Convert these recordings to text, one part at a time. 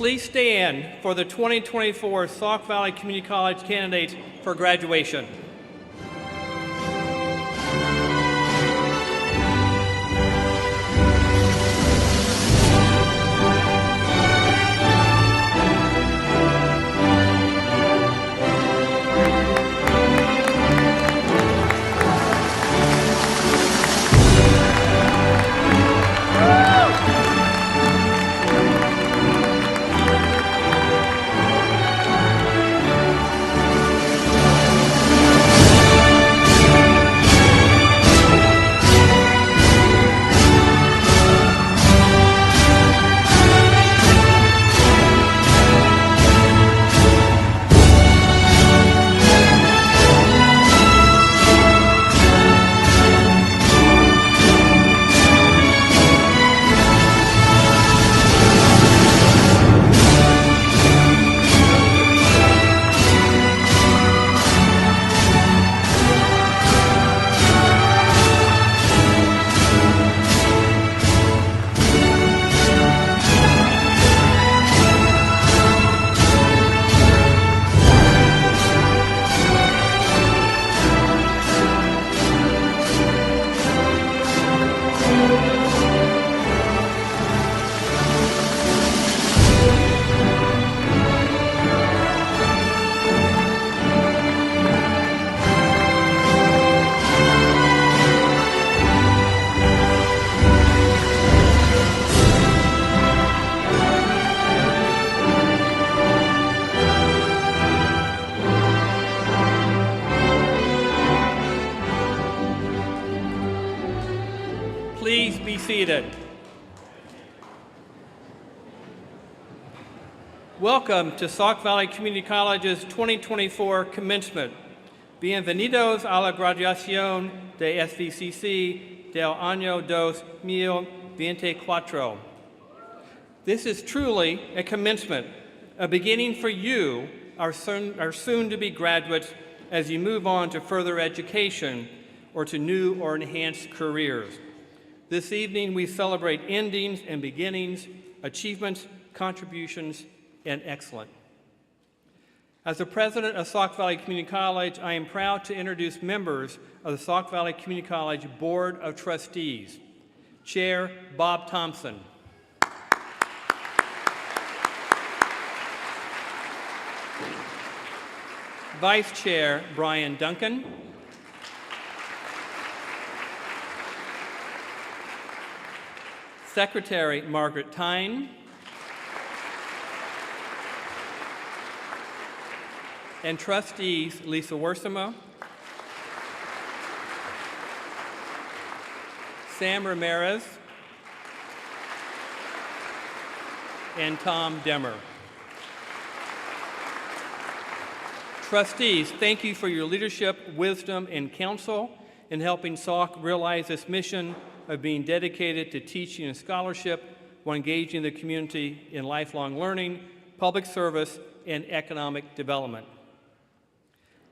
Please stand for the 2024 Sauk Valley Community College candidates for graduation. Please be seated. Welcome to Sauk Valley Community College's 2024 Commencement. Bienvenidos a la graduación de SVCC del año 2024. This is truly a commencement, a beginning for you, our soon-to-be graduates, as you move on to further education or to new or enhanced careers. This evening, we celebrate endings and beginnings, achievements, contributions, and excellence. As the president of Sauk Valley Community College, I am proud to introduce members of the Sauk Valley Community College Board of Trustees. Chair Bob Thompson. Vice Chair Brian Duncan. Secretary Margaret Tyne. And trustees Lisa Worsamo, Sam Ramirez, and Tom Demmer. Trustees, thank you for your leadership, wisdom, and counsel in helping Sauk realize this mission of being dedicated to teaching and scholarship while engaging the community in lifelong learning, public service, and economic development.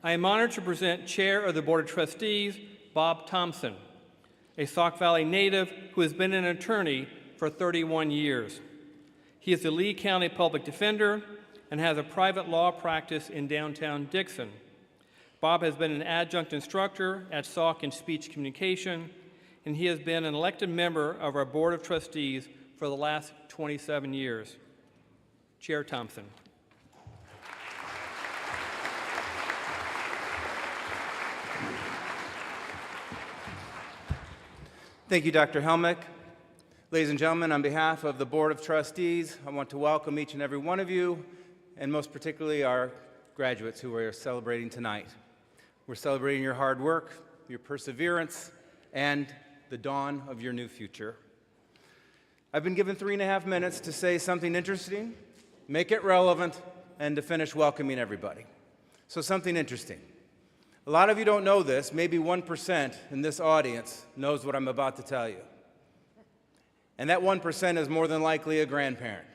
I am honored to present Chair of the Board of Trustees, Bob Thompson, a Sauk Valley native who has been an attorney for 31 years. He is the Lee County Public Defender and has a private law practice in downtown Dixon. Bob has been an adjunct instructor at Sauk in speech communication, and he has been an elected member of our Board of Trustees for the last 27 years. Chair Thompson. Thank you, Dr. Helmick. Ladies and gentlemen, on behalf of the Board of Trustees, I want to welcome each and every one of you, and most particularly our graduates who are celebrating tonight. We're celebrating your hard work, your perseverance, and the dawn of your new future. I've been given 3.5 minutes to say something interesting, make it relevant, and to finish welcoming everybody. So something interesting. A lot of you don't know this. Maybe 1% in this audience knows what I'm about to tell you. And that 1% is more than likely a grandparent.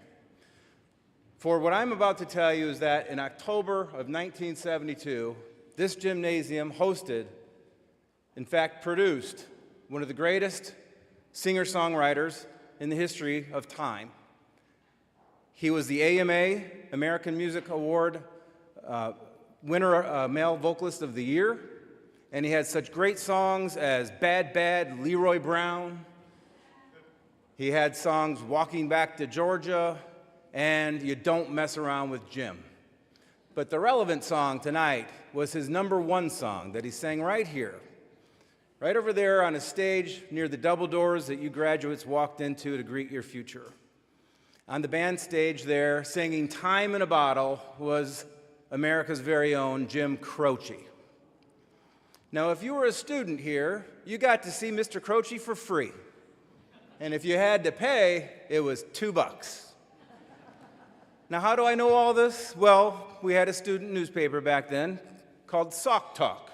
For what I'm about to tell you is that in October of 1972, this gymnasium hosted, in fact produced, one of the greatest singer-songwriters in the history of time. He was the AMA, American Music Award winner, Male Vocalist of the Year, and he had such great songs as Bad Bad, Leroy Brown. He had songs Walking Back to Georgia and You Don't Mess Around with Jim. But the relevant song tonight was his #1 song that he sang right here, right over there on a stage near the double doors that you graduates walked into to greet your future. On the band stage there, singing Time in a Bottle, was America's very own Jim Croce. Now, if you were a student here, you got to see Mr. Croce for free. And if you had to pay, it was $2. Now, how do I know all this? Well, we had a student newspaper back then called Sauk Talk.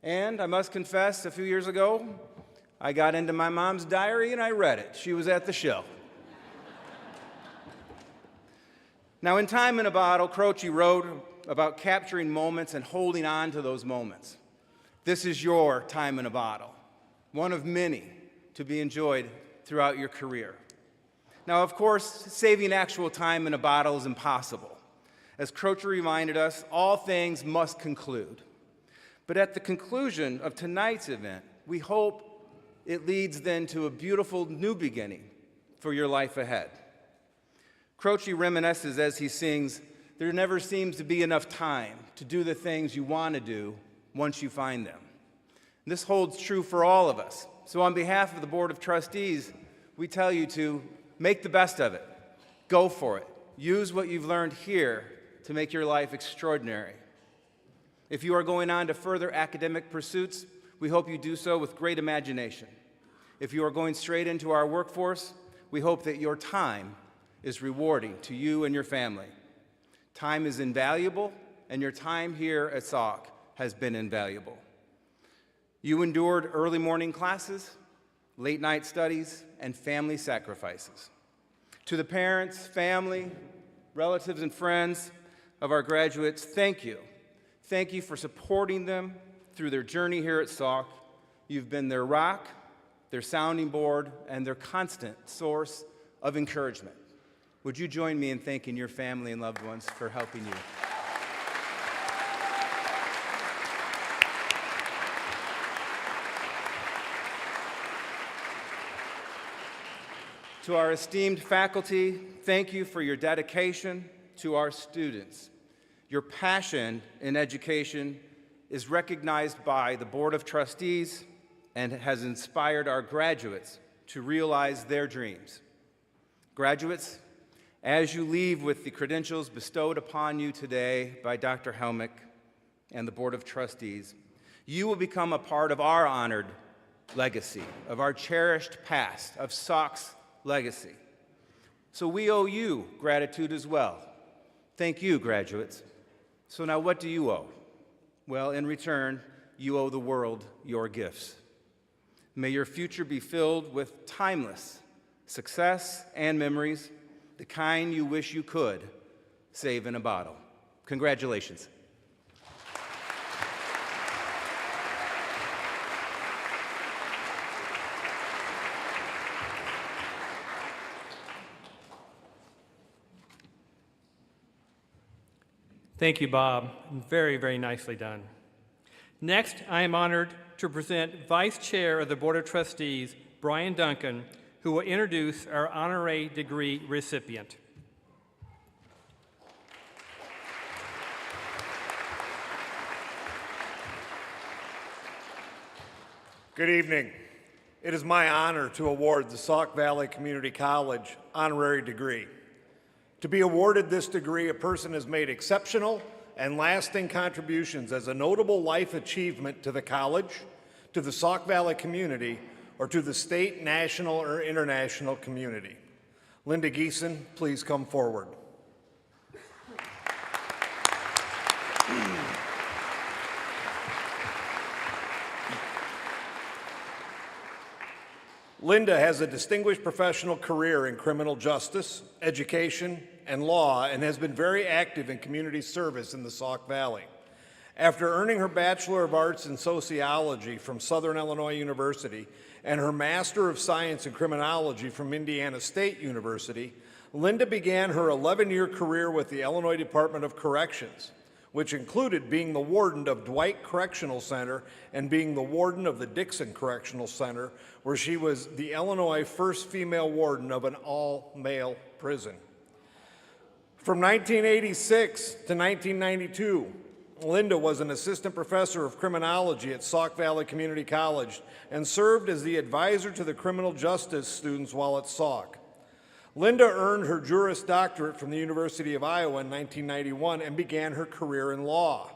And I must confess, a few years ago, I got into my mom's diary and I read it. She was at the show. Now, in Time in a Bottle, Croce wrote about capturing moments and holding on to those moments. This is your time in a bottle, one of many to be enjoyed throughout your career. Now, of course, saving actual time in a bottle is impossible. As Croce reminded us, all things must conclude. But at the conclusion of tonight's event, we hope it leads then to a beautiful new beginning for your life ahead. Croce reminisces as he sings, "There never seems to be enough time to do the things you want to do once you find them." And this holds true for all of us. So on behalf of the Board of Trustees, we tell you to make the best of it. Go for it. Use what you've learned here to make your life extraordinary. If you are going on to further academic pursuits, we hope you do so with great imagination. If you are going straight into our workforce, we hope that your time is rewarding to you and your family. Time is invaluable, and your time here at Sauk has been invaluable. You endured early morning classes, late night studies, and family sacrifices. To the parents, family, relatives, and friends of our graduates, thank you. Thank you for supporting them through their journey here at Sauk. You've been their rock, their sounding board, and their constant source of encouragement. Would you join me in thanking your family and loved ones for helping you? To our esteemed faculty, thank you for your dedication. To our students, your passion in education is recognized by the Board of Trustees and has inspired our graduates to realize their dreams. Graduates, as you leave with the credentials bestowed upon you today by Dr. Helmick and the Board of Trustees, you will become a part of our honored legacy, of our cherished past, of Sauk's legacy. So we owe you gratitude as well. Thank you, graduates. So now what do you owe? Well, in return, you owe the world your gifts. May your future be filled with timeless success and memories, the kind you wish you could save in a bottle. Congratulations. Thank you, Bob. Very, very nicely done. Next, I am honored to present Vice Chair of the Board of Trustees, Brian Duncan, who will introduce our honorary degree recipient. Good evening. It is my honor to award the Sauk Valley Community College honorary degree. To be awarded this degree, a person has made exceptional and lasting contributions as a notable life achievement to the college, to the Sauk Valley community, or to the state, national, or international community. Linda Geeson, please come forward. Linda has a distinguished professional career in criminal justice, education, and law, and has been very active in community service in the Sauk Valley. After earning her Bachelor of Arts in Sociology from Southern Illinois University and her Master of Science in Criminology from Indiana State University, Linda began her 11-year career with the Illinois Department of Corrections, which included being the warden of Dwight Correctional Center and being the warden of the Dixon Correctional Center, where she was the Illinois first female warden of an all-male prison. From 1986 to 1992, Linda was an assistant professor of criminology at Sauk Valley Community College and served as the advisor to the criminal justice students while at Sauk. Linda earned her Juris Doctorate from the University of Iowa in 1991 and began her career in law,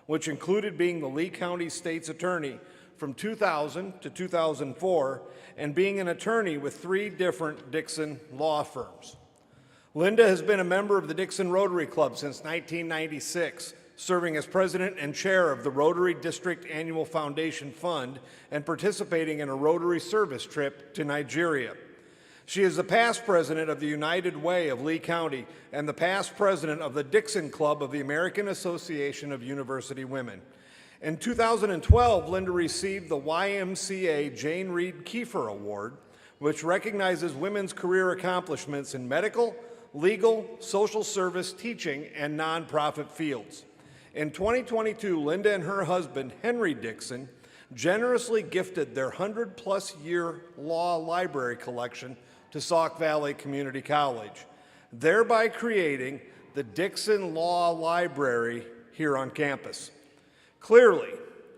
which included being the Lee County State's Attorney from 2000 to 2004 and being an attorney with 3 different Dixon law firms. Linda has been a member of the Dixon Rotary Club since 1996, serving as president and chair of the Rotary District Annual Foundation Fund and participating in a Rotary service trip to Nigeria. She is the past president of the United Way of Lee County and the past president of the Dixon Club of the American Association of University Women. In 2012, Linda received the YMCA Jane Reed Kiefer Award, which recognizes women's career accomplishments in medical, legal, social service, teaching, and nonprofit fields. In 2022, Linda and her husband, Henry Dixon, generously gifted their 100-plus year law library collection to Sauk Valley Community College, thereby creating the Dixon Law Library here on campus. Clearly,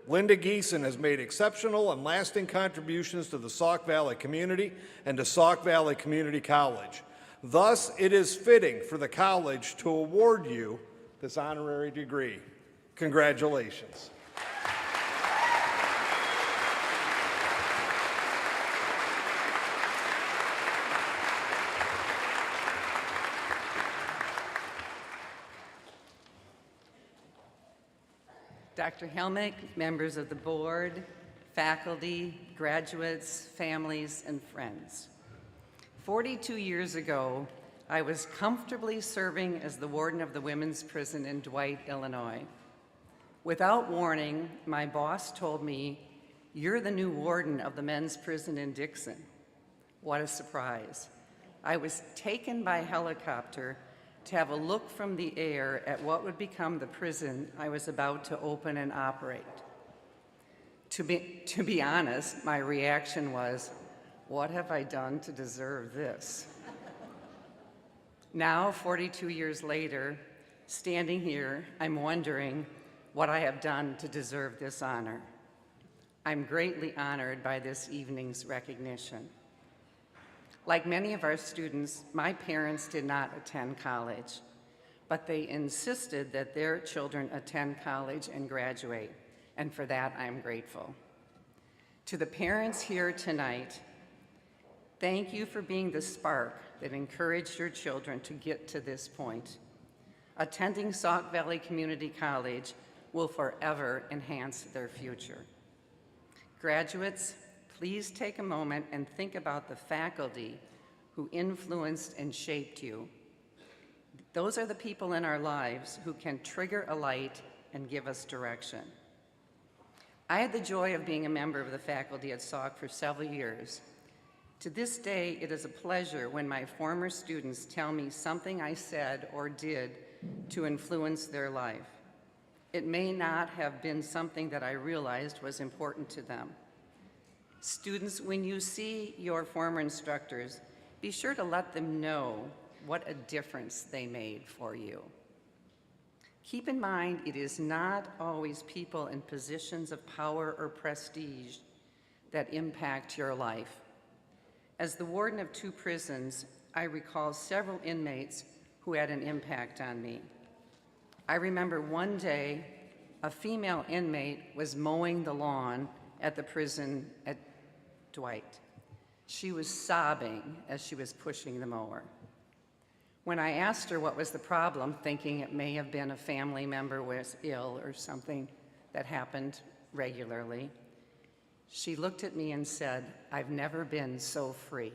Linda Geeson has made exceptional and lasting contributions to the Sauk Valley community and to Sauk Valley Community College. Thus, it is fitting for the college to award you this honorary degree. Congratulations. Dr. Helmick, members of the board, faculty, graduates, families, and friends. 42 years ago, I was comfortably serving as the warden of the women's prison in Dwight, Illinois. Without warning, my boss told me, "You're the new warden of the men's prison in Dixon." What a surprise. I was taken by helicopter to have a look from the air at what would become the prison I was about to open and operate. To be honest, my reaction was, what have I done to deserve this? Now, 42 years later, standing here, I'm wondering what I have done to deserve this honor. I'm greatly honored by this evening's recognition. Like many of our students, my parents did not attend college, but they insisted that their children attend college and graduate, and for that I'm grateful. To the parents here tonight, thank you for being the spark that encouraged your children to get to this point. Attending Sauk Valley Community College will forever enhance their future. Graduates, please take a moment and think about the faculty who influenced and shaped you. Those are the people in our lives who can trigger a light and give us direction. I had the joy of being a member of the faculty at Sauk for several years. To this day, it is a pleasure when my former students tell me something I said or did to influence their life. It may not have been something that I realized was important to them. Students, when you see your former instructors, be sure to let them know what a difference they made for you. Keep in mind, it is not always people in positions of power or prestige that impact your life. As the warden of 2 prisons, I recall several inmates who had an impact on me. I remember one day, a female inmate was mowing the lawn at the prison at Dwight. She was sobbing as she was pushing the mower. When I asked her what was the problem, thinking it may have been a family member was ill or something that happened regularly, she looked at me and said, "I've never been so free."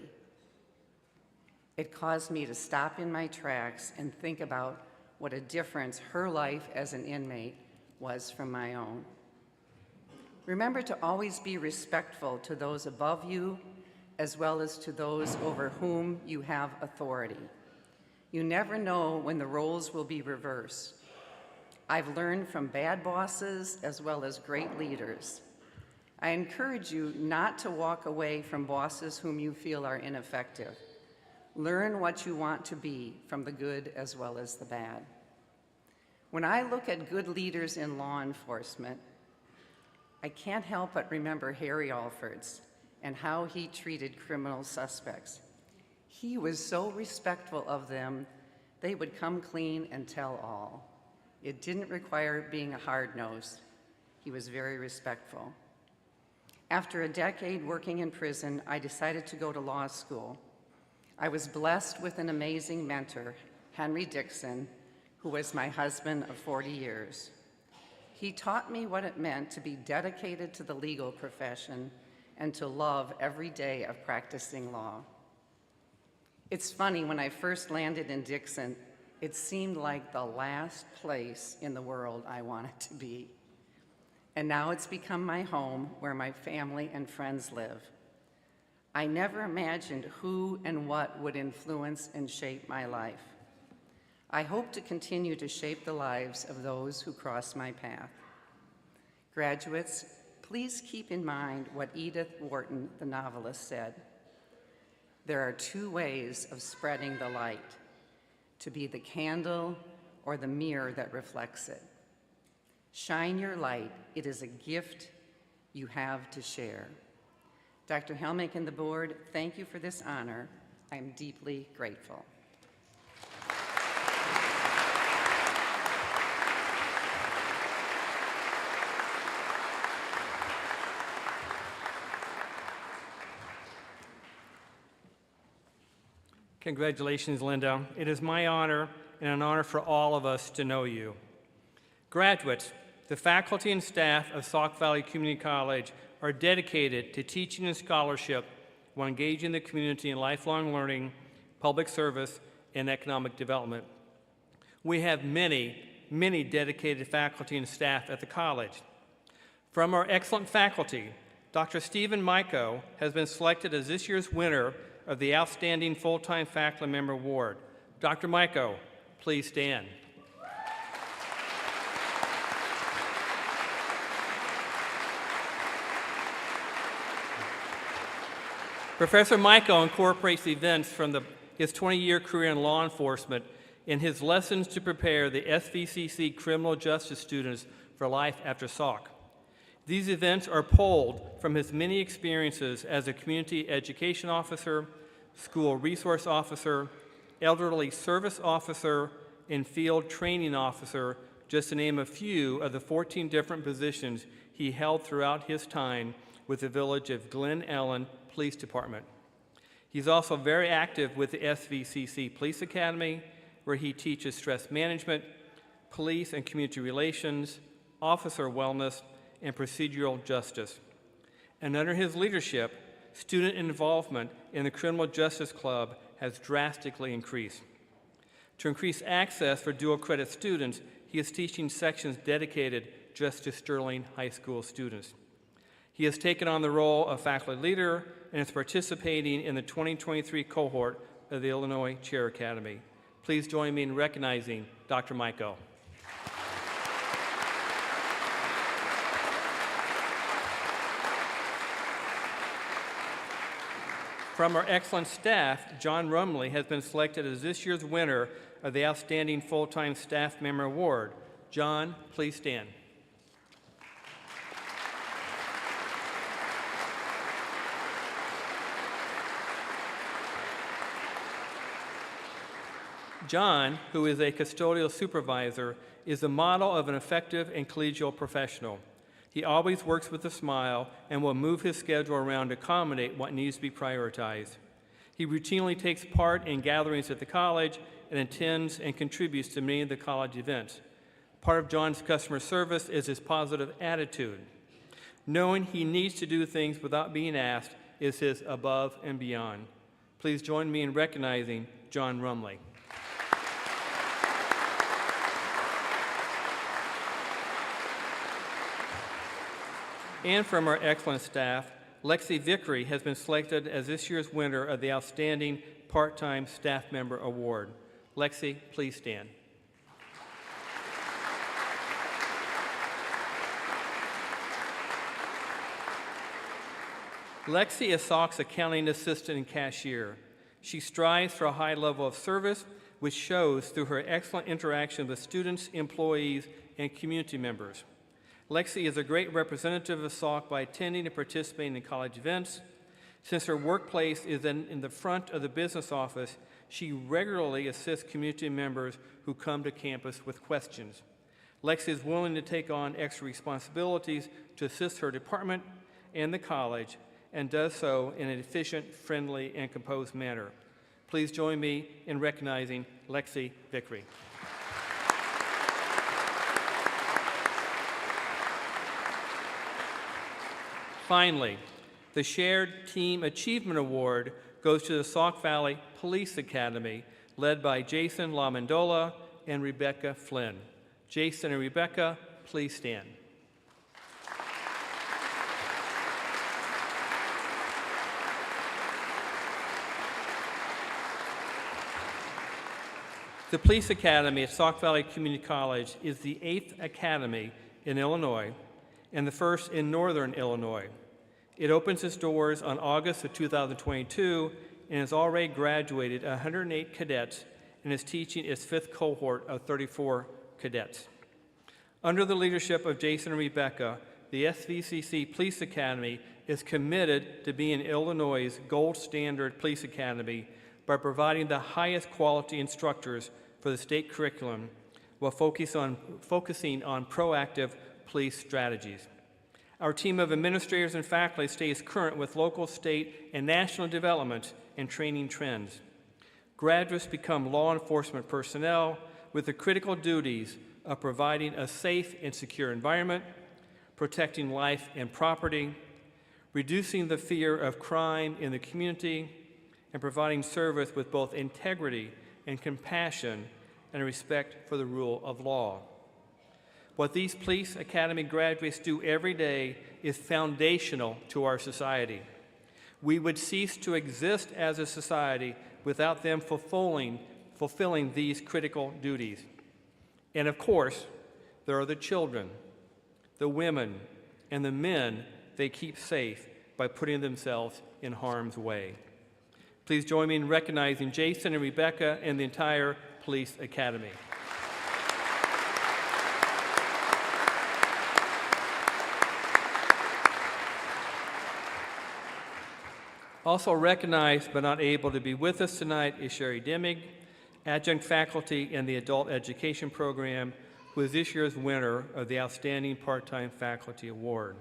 It caused me to stop in my tracks and think about what a difference her life as an inmate was from my own. Remember to always be respectful to those above you, as well as to those over whom you have authority. You never know when the roles will be reversed. I've learned from bad bosses as well as great leaders. I encourage you not to walk away from bosses whom you feel are ineffective. Learn what you want to be from the good as well as the bad. When I look at good leaders in law enforcement, I can't help but remember Harry Alfords and how he treated criminal suspects. He was so respectful of them, they would come clean and tell all. It didn't require being a hard-nosed. He was very respectful. After a decade working in prison, I decided to go to law school. I was blessed with an amazing mentor, Henry Dixon, who was my husband of 40 years. He taught me what it meant to be dedicated to the legal profession and to love every day of practicing law. It's funny, when I first landed in Dixon, it seemed like the last place in the world I wanted to be. And now it's become my home where my family and friends live. I never imagined who and what would influence and shape my life. I hope to continue to shape the lives of those who cross my path. Graduates, please keep in mind what Edith Wharton, the novelist, said. There are two ways of spreading the light: to be the candle or the mirror that reflects it. Shine your light. It is a gift you have to share. Dr. Helmick and the board, thank you for this honor. I am deeply grateful. Congratulations, Linda. It is my honor and an honor for all of us to know you. Graduates, the faculty and staff of Sauk Valley Community College are dedicated to teaching and scholarship while engaging the community in lifelong learning, public service, and economic development. We have many dedicated faculty and staff at the college. From our excellent faculty, Dr. Stephen Myko has been selected as this year's winner of the Outstanding Full-Time Faculty Member Award. Dr. Myko, please stand. Professor Myko incorporates events from his 20-year career in law enforcement in his lessons to prepare the SVCC criminal justice students for life after Sauk. These events are pulled from his many experiences as a community education officer, school resource officer, elderly service officer, and field training officer, just to name a few of the 14 different positions he held throughout his time with the village of Glen Ellen Police Department. He's also very active with the SVCC Police Academy, where he teaches stress management, police and community relations, officer wellness, and procedural justice. And under his leadership, student involvement in the Criminal Justice Club has drastically increased. To increase access for dual credit students, he is teaching sections dedicated just to Sterling High School students. He has taken on the role of faculty leader and is participating in the 2023 cohort of the Illinois Chair Academy. Please join me in recognizing Dr. Myko. From our excellent staff, John Rumley has been selected as this year's winner of the Outstanding Full-Time Staff Member Award. John, please stand. John, who is a custodial supervisor, is the model of an effective and collegial professional. He always works with a smile and will move his schedule around to accommodate what needs to be prioritized. He routinely takes part in gatherings at the college and attends and contributes to many of the college events. Part of John's customer service is his positive attitude. Knowing he needs to do things without being asked is his above and beyond. Please join me in recognizing John Rumley. And from our excellent staff, Lexi Vickery has been selected as this year's winner of the Outstanding Part-Time Staff Member Award. Lexi, please stand. Lexi is Sauk's accounting assistant and cashier. She strives for a high level of service, which shows through her excellent interaction with students, employees, and community members. Lexi is a great representative of Sauk by attending and participating in college events. Since her workplace is in the front of the business office, she regularly assists community members who come to campus with questions. Lexi is willing to take on extra responsibilities to assist her department and the college, and does so in an efficient, friendly, and composed manner. Please join me in recognizing Lexi Vickery. Finally, the Shared Team Achievement Award goes to the Sauk Valley Police Academy, led by Jason LaMandola and Rebecca Flynn. Jason and Rebecca, please stand. The Police Academy at Sauk Valley Community College is the 8th academy in Illinois and the first in Northern Illinois. It opens its doors on August of 2022 and has already graduated 108 cadets and is teaching its 5th cohort of 34 cadets. Under the leadership of Jason and Rebecca, the SVCC Police Academy is committed to being Illinois' gold standard police academy by providing the highest quality instructors for the state curriculum while focusing on proactive police strategies. Our team of administrators and faculty stays current with local, state, and national development and training trends. Graduates become law enforcement personnel with the critical duties of providing a safe and secure environment, protecting life and property, reducing the fear of crime in the community, and providing service with both integrity and compassion and respect for the rule of law. What these police academy graduates do every day is foundational to our society. We would cease to exist as a society without them fulfilling these critical duties. And of course, there are the children, the women, and the men they keep safe by putting themselves in harm's way. Please join me in recognizing Jason and Rebecca and the entire Police Academy. Also recognized but not able to be with us tonight is Sherry Demig, adjunct faculty in the Adult Education Program, who is this year's winner of the Outstanding Part-Time Faculty Award.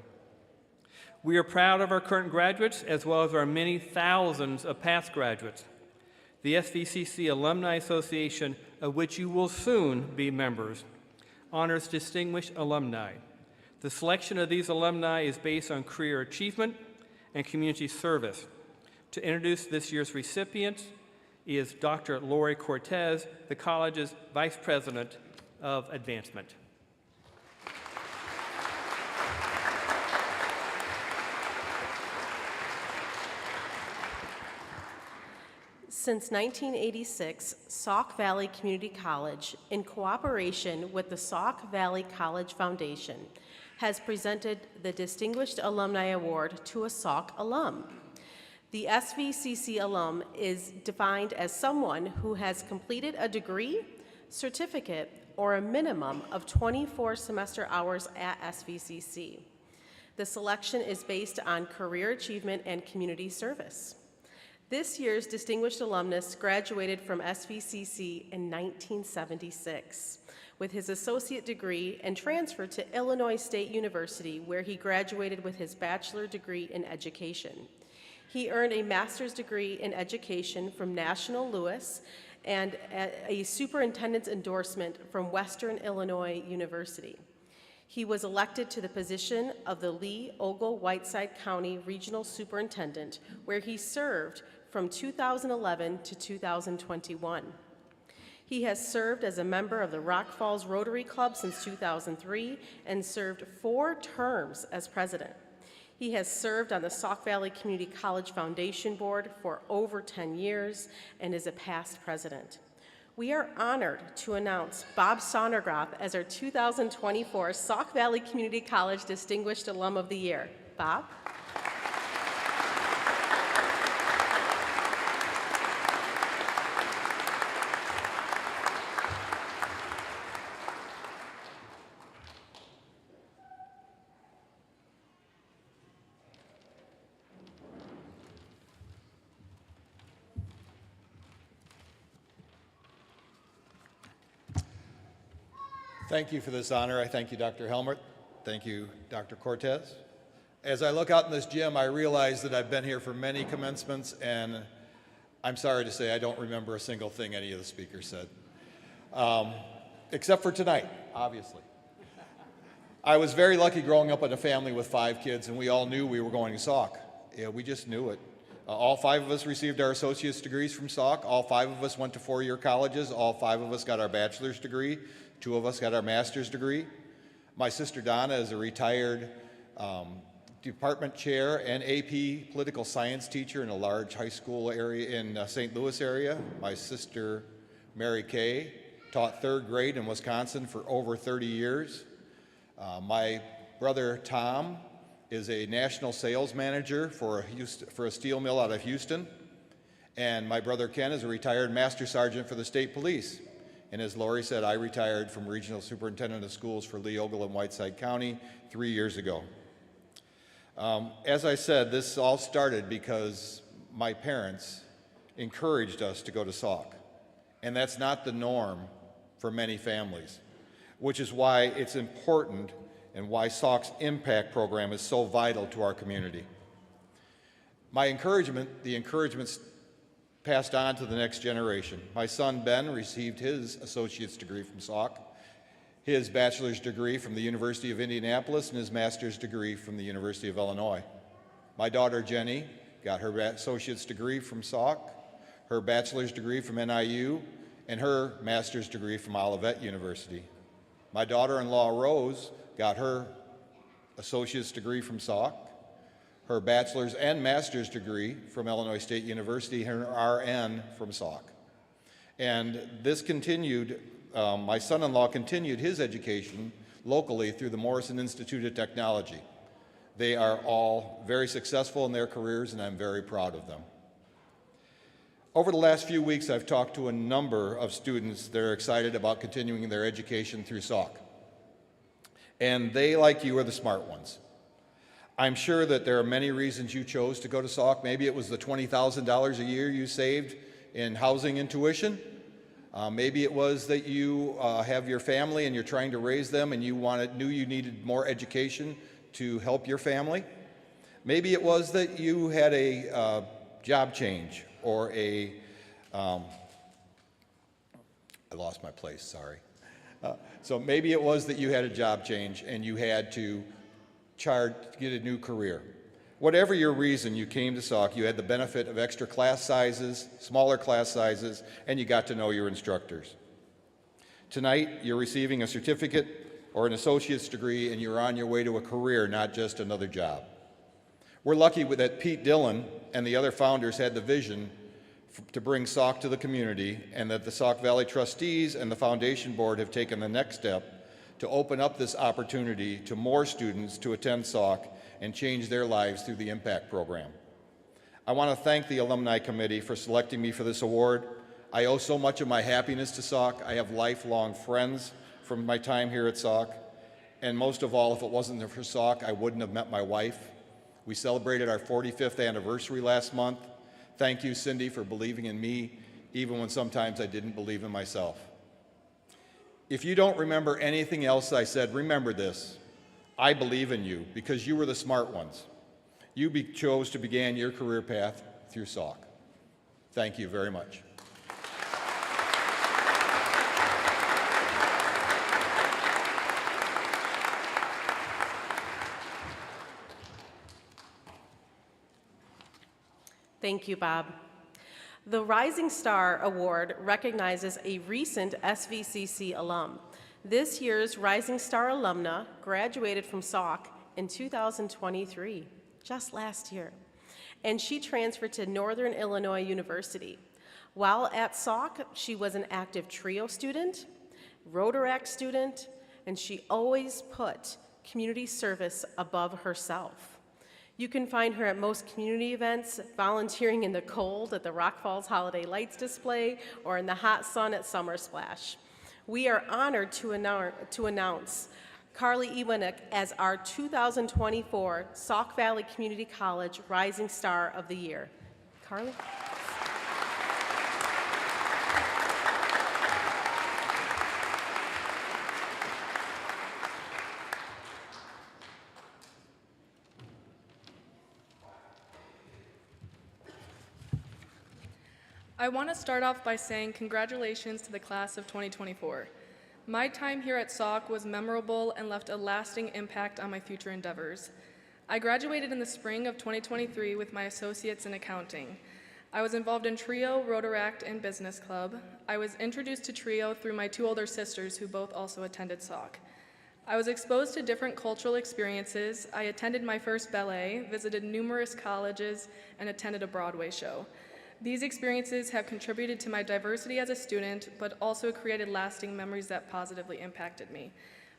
We are proud of our current graduates as well as our many thousands of past graduates. The SVCC Alumni Association, of which you will soon be members, honors distinguished alumni. The selection of these alumni is based on career achievement and community service. To introduce this year's recipient is Dr. Lori Cortez, the college's Vice President of Advancement. Since 1986, Sauk Valley Community College, in cooperation with the Sauk Valley College Foundation, has presented the Distinguished Alumni Award to a Sauk alum. The SVCC alum is defined as someone who has completed a degree, certificate, or a minimum of 24 semester hours at SVCC. The selection is based on career achievement and community service. This year's distinguished alumnus graduated from SVCC in 1976 with his associate degree and transferred to Illinois State University, where he graduated with his bachelor degree in education. He earned a master's degree in education from National Louis and a superintendent's endorsement from Western Illinois University. He was elected to the position of the Lee-Ogle-Whiteside County Regional Superintendent, where he served from 2011 to 2021. He has served as a member of the Rock Falls Rotary Club since 2003 and served 4 terms as president. He has served on the Sauk Valley Community College Foundation Board for over 10 years and is a past president. We are honored to announce Bob Sondergroth as our 2024 Sauk Valley Community College Distinguished Alum of the Year. Bob? Thank you for this honor. I thank you, Dr. Helmert. Thank you, Dr. Cortez. As I look out in this gym, I realize that I've been here for many commencements, and I'm sorry to say I don't remember a single thing any of the speakers said, except for tonight, obviously. I was very lucky growing up in a family with 5 kids, and we all knew we were going to Sauk. Yeah, we just knew it. All 5 of us received our associate's degrees from Sauk. All 5 of us went to 4-year colleges. All 5 of us got our bachelor's degree. 2 of us got our master's degree. My sister Donna is a retired department chair and AP political science teacher in a large high school area in St. Louis area. My sister Mary Kay taught 3rd grade in Wisconsin for over 30 years. My brother Tom is a national sales manager for a steel mill out of Houston. And my brother Ken is a retired master sergeant for the state police. And as Lori said, I retired from regional superintendent of schools for Leogal and Whiteside County 3 years ago. As I said, this all started because my parents encouraged us to go to Sauk. And that's not the norm for many families, which is why it's important and why Sauk's impact program is so vital to our community. The encouragement's passed on to the next generation. My son Ben received his associate's degree from Sauk, his bachelor's degree from the University of Indianapolis, and his master's degree from the University of Illinois. My daughter Jenny got her associate's degree from Sauk, her bachelor's degree from NIU, and her master's degree from Olivet University. My daughter-in-law Rose got her associate's degree from Sauk, her bachelor's and master's degree from Illinois State University, and her RN from Sauk. And this continued, my son-in-law continued his education locally through the Morrison Institute of Technology. They are all very successful in their careers, and I'm very proud of them. Over the last few weeks, I've talked to a number of students that are excited about continuing their education through Sauk. And they, like you, are the smart ones. I'm sure that there are many reasons you chose to go to Sauk. Maybe it was the $20,000 a year you saved in housing and tuition. Maybe it was that you have your family and you're trying to raise them and you knew you needed more education to help your family. Maybe it was that you had a job change or a, I lost my place, sorry. So maybe it was that you had a job change and you had to get a new career. Whatever your reason you came to Sauk, you had the benefit of extra class sizes, smaller class sizes, and you got to know your instructors. Tonight, you're receiving a certificate or an associate's degree, and you're on your way to a career, not just another job. We're lucky that Pete Dillon and the other founders had the vision to bring Sauk to the community, and that the Sauk Valley trustees and the foundation board have taken the next step to open up this opportunity to more students to attend Sauk and change their lives through the Impact Program. I want to thank the Alumni Committee for selecting me for this award. I owe so much of my happiness to Sauk. I have lifelong friends from my time here at Sauk. And most of all, if it wasn't for Sauk, I wouldn't have met my wife. We celebrated our 45th anniversary last month. Thank you, Cindy, for believing in me, even when sometimes I didn't believe in myself. If you don't remember anything else I said, remember this. I believe in you because you were the smart ones. You chose to begin your career path through Sauk. Thank you very much. Thank you, Bob. The Rising Star Award recognizes a recent SVCC alum. This year's Rising Star alumna graduated from Sauk in 2023, just last year, and she transferred to Northern Illinois University. While at Sauk, she was an active trio student, Rotaract student, and she always put community service above herself. You can find her at most community events, volunteering in the cold at the Rock Falls Holiday Lights display or in the hot sun at Summer Splash. We are honored to announce Carly Ewenick as our 2024 Sauk Valley Community College Rising Star of the Year. Carly? I want to start off by saying congratulations to the class of 2024. My time here at Sauk was memorable and left a lasting impact on my future endeavors. I graduated in the spring of 2023 with my associates in accounting. I was involved in Trio, Rotaract, and Business Club. I was introduced to Trio through my two older sisters who both also attended Sauk. I was exposed to different cultural experiences. I attended my first ballet, visited numerous colleges, and attended a Broadway show. These experiences have contributed to my diversity as a student, but also created lasting memories that positively impacted me.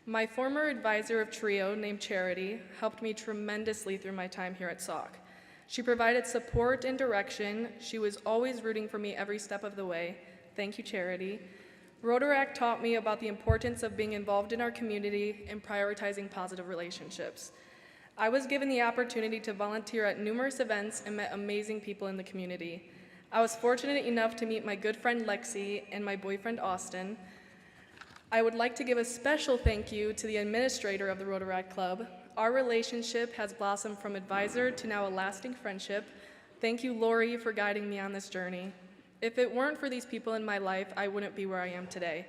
My former advisor of Trio, named Charity, helped me tremendously through my time here at Sauk. She provided support and direction. She was always rooting for me every step of the way. Thank you, Charity. Rotaract taught me about the importance of being involved in our community and prioritizing positive relationships. I was given the opportunity to volunteer at numerous events and met amazing people in the community. I was fortunate enough to meet my good friend Lexi and my boyfriend Austin. I would like to give a special thank you to the administrator of the Rotaract Club. Our relationship has blossomed from advisor to now a lasting friendship. Thank you, Lori, for guiding me on this journey. If it weren't for these people in my life, I wouldn't be where I am today.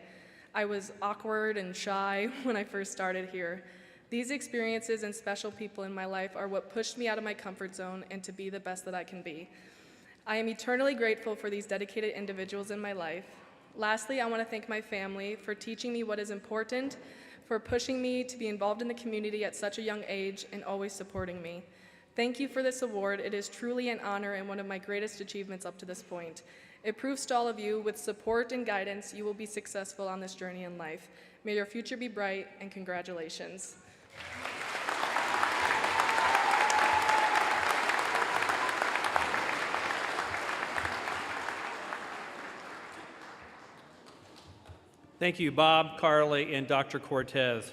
I was awkward and shy when I first started here. These experiences and special people in my life are what pushed me out of my comfort zone and to be the best that I can be. I am eternally grateful for these dedicated individuals in my life. Lastly, I want to thank my family for teaching me what is important, for pushing me to be involved in the community at such a young age, and always supporting me. Thank you for this award. It is truly an honor and one of my greatest achievements up to this point. It proves to all of you, with support and guidance, you will be successful on this journey in life. May your future be bright, and congratulations. Thank you, Bob, Carly, and Dr. Cortez.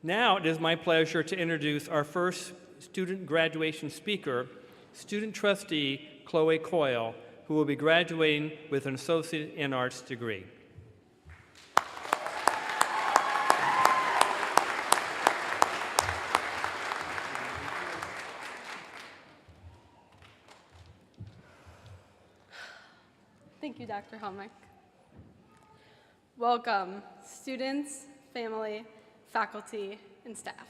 Now it is my pleasure to introduce our first student graduation speaker, student trustee Chloe Coyle, who will be graduating with an Associate in Arts degree. Thank you, Dr. Helmick. Welcome, students, family, faculty, and staff,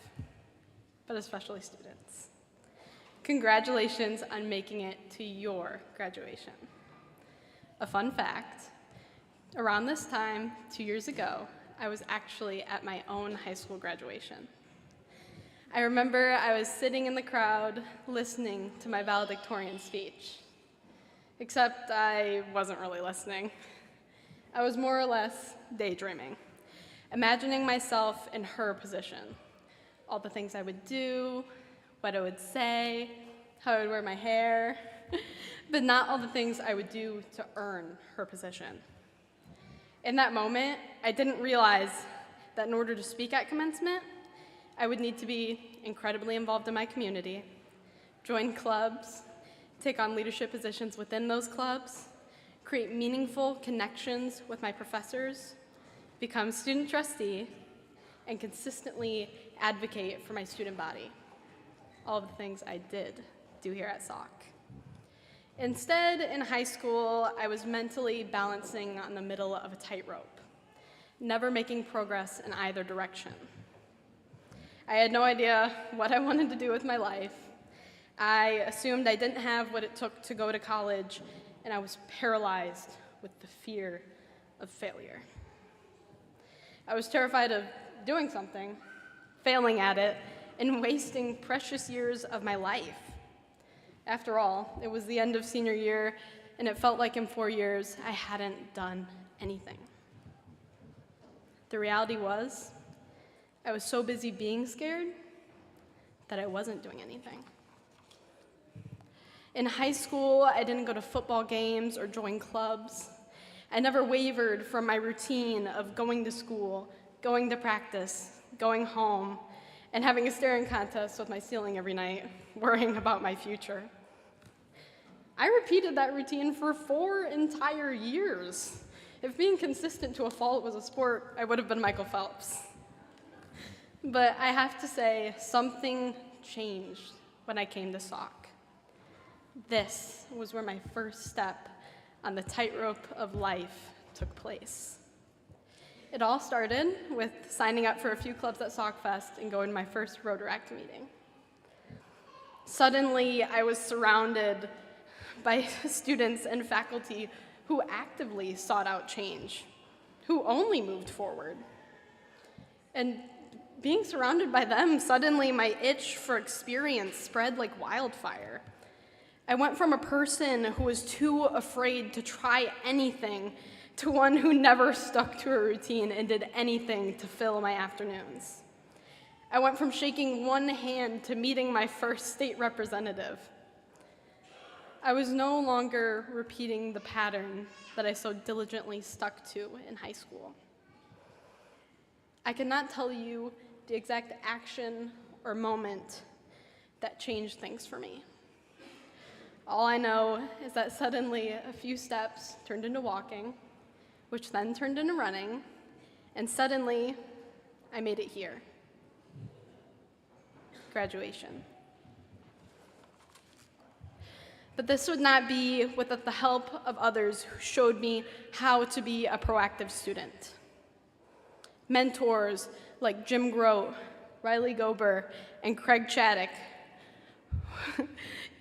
but especially students. Congratulations on making it to your graduation. A fun fact, around this time, 2 years ago, I was actually at my own high school graduation. I remember I was sitting in the crowd listening to my valedictorian speech, except I wasn't really listening. I was more or less daydreaming, imagining myself in her position, all the things I would do, what I would say, how I would wear my hair, but not all the things I would do to earn her position. In that moment, I didn't realize that in order to speak at commencement, I would need to be incredibly involved in my community, join clubs, take on leadership positions within those clubs, create meaningful connections with my professors, become student trustee, and consistently advocate for my student body. All of the things I did do here at Sauk. Instead, in high school, I was mentally balancing on the middle of a tightrope, never making progress in either direction. I had no idea what I wanted to do with my life. I assumed I didn't have what it took to go to college, and I was paralyzed with the fear of failure. I was terrified of doing something, failing at it, and wasting precious years of my life. After all, it was the end of senior year, and it felt like in 4 years I hadn't done anything. The reality was, I was so busy being scared that I wasn't doing anything. In high school, I didn't go to football games or join clubs. I never wavered from my routine of going to school, going to practice, going home, and having a staring contest with my ceiling every night, worrying about my future. I repeated that routine for 4 entire years. If being consistent to a fault was a sport, I would have been Michael Phelps. But I have to say, something changed when I came to Sauk. This was where my first step on the tightrope of life took place. It all started with signing up for a few clubs at Sauk Fest and going to my first Rotaract meeting. Suddenly, I was surrounded by students and faculty who actively sought out change, who only moved forward. And being surrounded by them, suddenly my itch for experience spread like wildfire. I went from a person who was too afraid to try anything to one who never stuck to a routine and did anything to fill my afternoons. I went from shaking one hand to meeting my first state representative. I was no longer repeating the pattern that I so diligently stuck to in high school. I cannot tell you the exact action or moment that changed things for me. All I know is that suddenly a few steps turned into walking, which then turned into running, and suddenly I made it here. Graduation. But this would not be without the help of others who showed me how to be a proactive student. Mentors like Jim Grote, Riley Gober, and Craig Chaddock,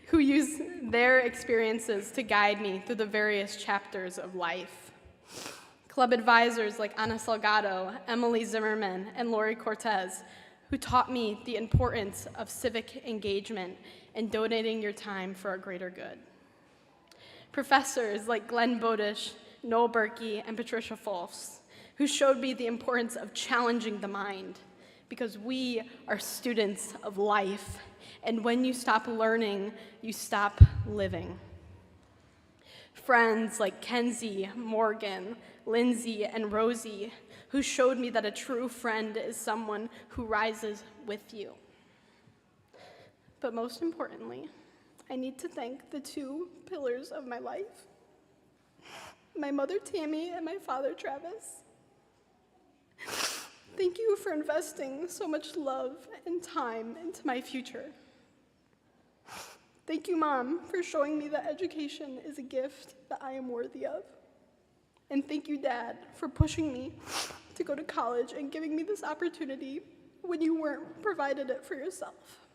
who use their experiences to guide me through the various chapters of life. Club advisors like Ana Salgado, Emily Zimmerman, and Lori Cortez, who taught me the importance of civic engagement and donating your time for a greater good. Professors like Glenn Bodish, Noel Berkey, and Patricia Folfs, who showed me the importance of challenging the mind, because we are students of life, and when you stop learning, you stop living. Friends like Kenzie, Morgan, Lindsay, and Rosie, who showed me that a true friend is someone who rises with you. But most importantly, I need to thank the 2 pillars of my life, my mother Tammy and my father Travis. Thank you for investing so much love and time into my future. Thank you, Mom, for showing me that education is a gift that I am worthy of. And thank you, Dad, for pushing me to go to college and giving me this opportunity when you weren't provided it for yourself.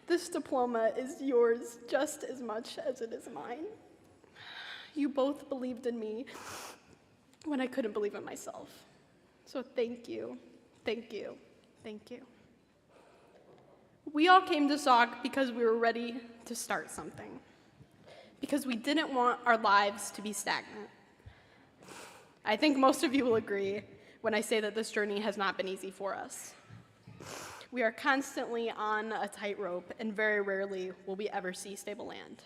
This diploma is yours just as much as it is mine. You both believed in me when I couldn't believe in myself. So thank you, thank you, thank you. We all came to Sauk because we were ready to start something, because we didn't want our lives to be stagnant. I think most of you will agree when I say that this journey has not been easy for us. We are constantly on a tightrope, and very rarely will we ever see stable land.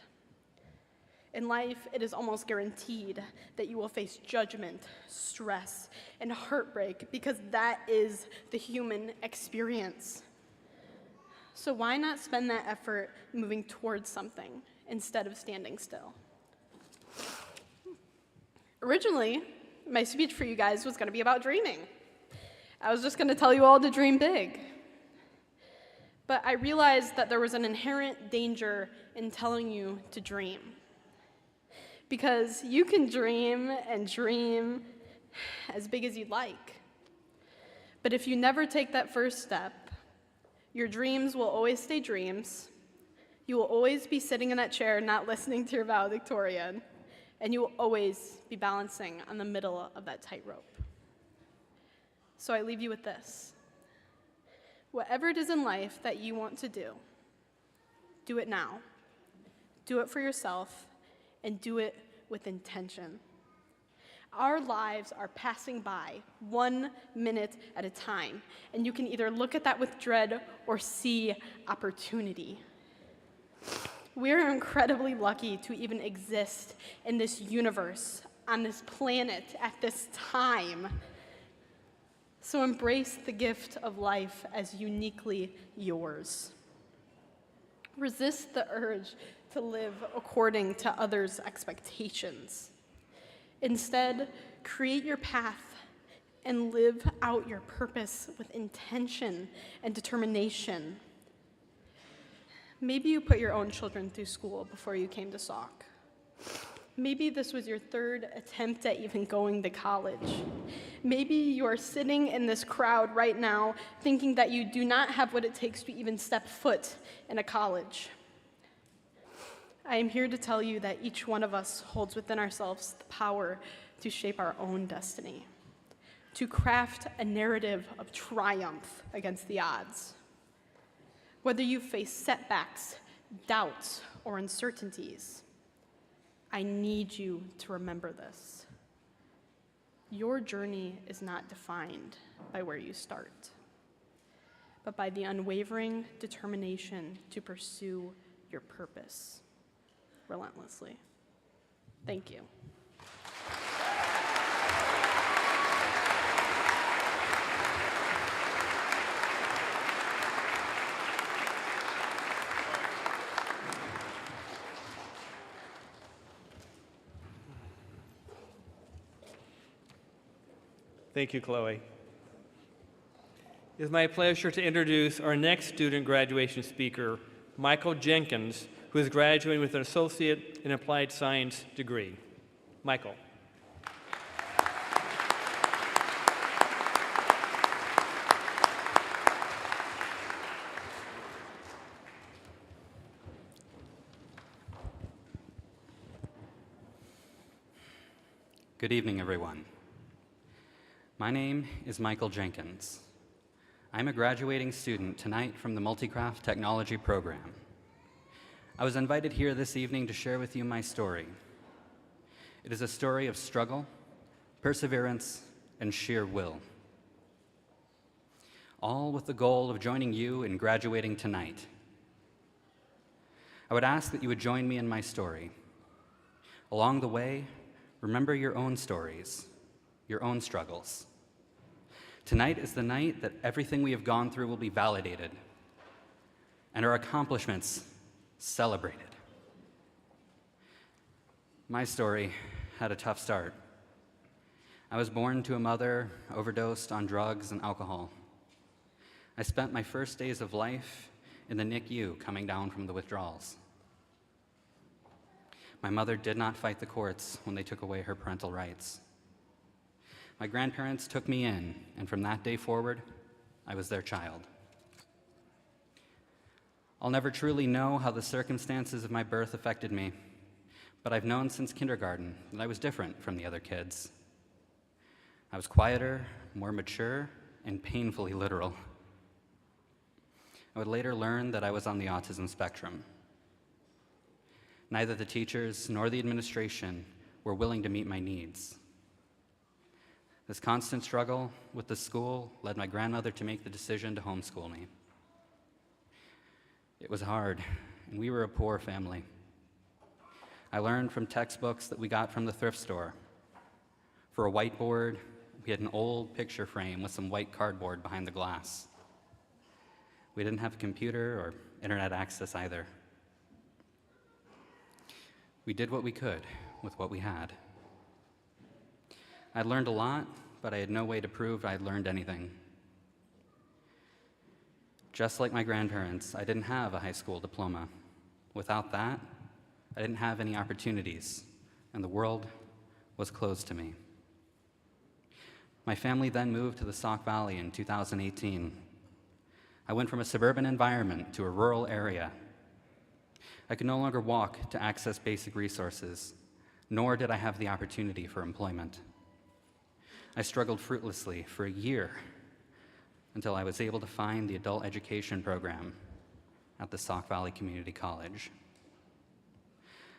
In life, it is almost guaranteed that you will face judgment, stress, and heartbreak, because that is the human experience. So why not spend that effort moving towards something instead of standing still? Originally, my speech for you guys was going to be about dreaming. I was just going to tell you all to dream big. But I realized that there was an inherent danger in telling you to dream. Because you can dream and dream as big as you'd like. But if you never take that first step, your dreams will always stay dreams. You will always be sitting in that chair not listening to your valedictorian, and you will always be balancing on the middle of that tightrope. So I leave you with this. Whatever it is in life that you want to do it now. Do it for yourself, and do it with intention. Our lives are passing by 1 minute at a time, and you can either look at that with dread or see opportunity. We are incredibly lucky to even exist in this universe, on this planet, at this time. So embrace the gift of life as uniquely yours. Resist the urge to live according to others' expectations. Instead, create your path and live out your purpose with intention and determination. Maybe you put your own children through school before you came to Sauk. Maybe this was your third attempt at even going to college. Maybe you are sitting in this crowd right now thinking that you do not have what it takes to even step foot in a college. I am here to tell you that each one of us holds within ourselves the power to shape our own destiny, to craft a narrative of triumph against the odds. Whether you face setbacks, doubts, or uncertainties, I need you to remember this. Your journey is not defined by where you start, but by the unwavering determination to pursue your purpose relentlessly. Thank you. Thank you, Chloe. It is my pleasure to introduce our next student graduation speaker, Michael Jenkins, who is graduating with an Associate in Applied Science degree. Michael. Good evening, everyone. My name is Michael Jenkins. I'm a graduating student tonight from the Multicraft Technology program. I was invited here this evening to share with you my story. It is a story of struggle, perseverance, and sheer will, all with the goal of joining you in graduating tonight. I would ask that you would join me in my story. Along the way, remember your own stories, your own struggles. Tonight is the night that everything we have gone through will be validated and our accomplishments celebrated. My story had a tough start. I was born to a mother overdosed on drugs and alcohol. I spent my first days of life in the NICU coming down from the withdrawals. My mother did not fight the courts when they took away her parental rights. My grandparents took me in, and from that day forward, I was their child. I'll never truly know how the circumstances of my birth affected me, but I've known since kindergarten that I was different from the other kids. I was quieter, more mature, and painfully literal. I would later learn that I was on the autism spectrum. Neither the teachers nor the administration were willing to meet my needs. This constant struggle with the school led my grandmother to make the decision to homeschool me. It was hard, and we were a poor family. I learned from textbooks that we got from the thrift store. For a whiteboard, we had an old picture frame with some white cardboard behind the glass. We didn't have a computer or internet access either. We did what we could with what we had. I learned a lot, but I had no way to prove I'd learned anything. Just like my grandparents, I didn't have a high school diploma. Without that, I didn't have any opportunities, and the world was closed to me. My family then moved to the Sauk Valley in 2018. I went from a suburban environment to a rural area. I could no longer walk to access basic resources, nor did I have the opportunity for employment. I struggled fruitlessly for a year until I was able to find the adult education program at the Sauk Valley Community College.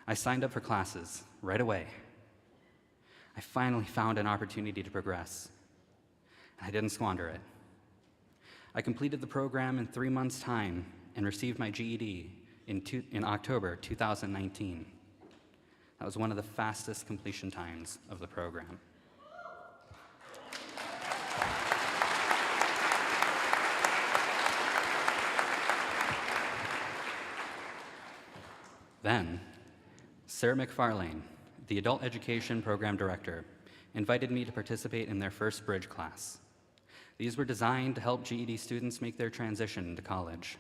I signed up for classes right away. I finally found an opportunity to progress. I didn't squander it. I completed the program in 3 months' time and received my GED in October 2019. That was one of the fastest completion times of the program. Then, Sarah McFarlane, the Adult Education Program Director, invited me to participate in their first bridge class. These were designed to help GED students make their transition to college.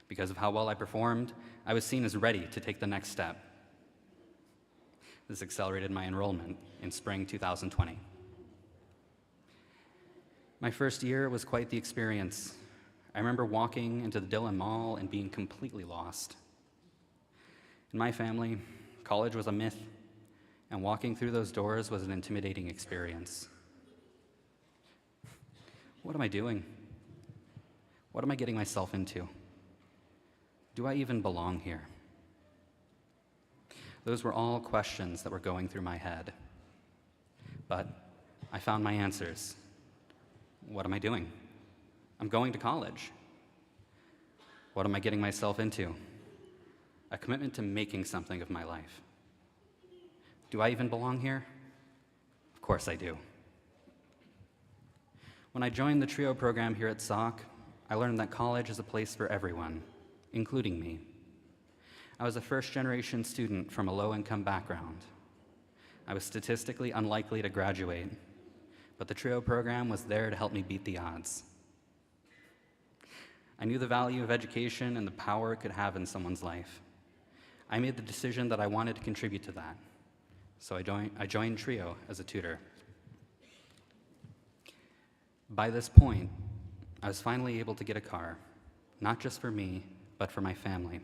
Because of how well I performed, I was seen as ready to take the next step. This accelerated my enrollment in spring 2020. My first year was quite the experience. I remember walking into the Dillon Mall and being completely lost. In my family, college was a myth, and walking through those doors was an intimidating experience. What am I doing? What am I getting myself into? Do I even belong here? Those were all questions that were going through my head. But I found my answers. What am I doing? I'm going to college. What am I getting myself into? A commitment to making something of my life. Do I even belong here? Of course I do. When I joined the TRIO program here at Sauk, I learned that college is a place for everyone, including me. I was a first-generation student from a low-income background. I was statistically unlikely to graduate, but the TRIO program was there to help me beat the odds. I knew the value of education and the power it could have in someone's life. I made the decision that I wanted to contribute to that, so I joined TRIO as a tutor. By this point, I was finally able to get a car, not just for me, but for my family.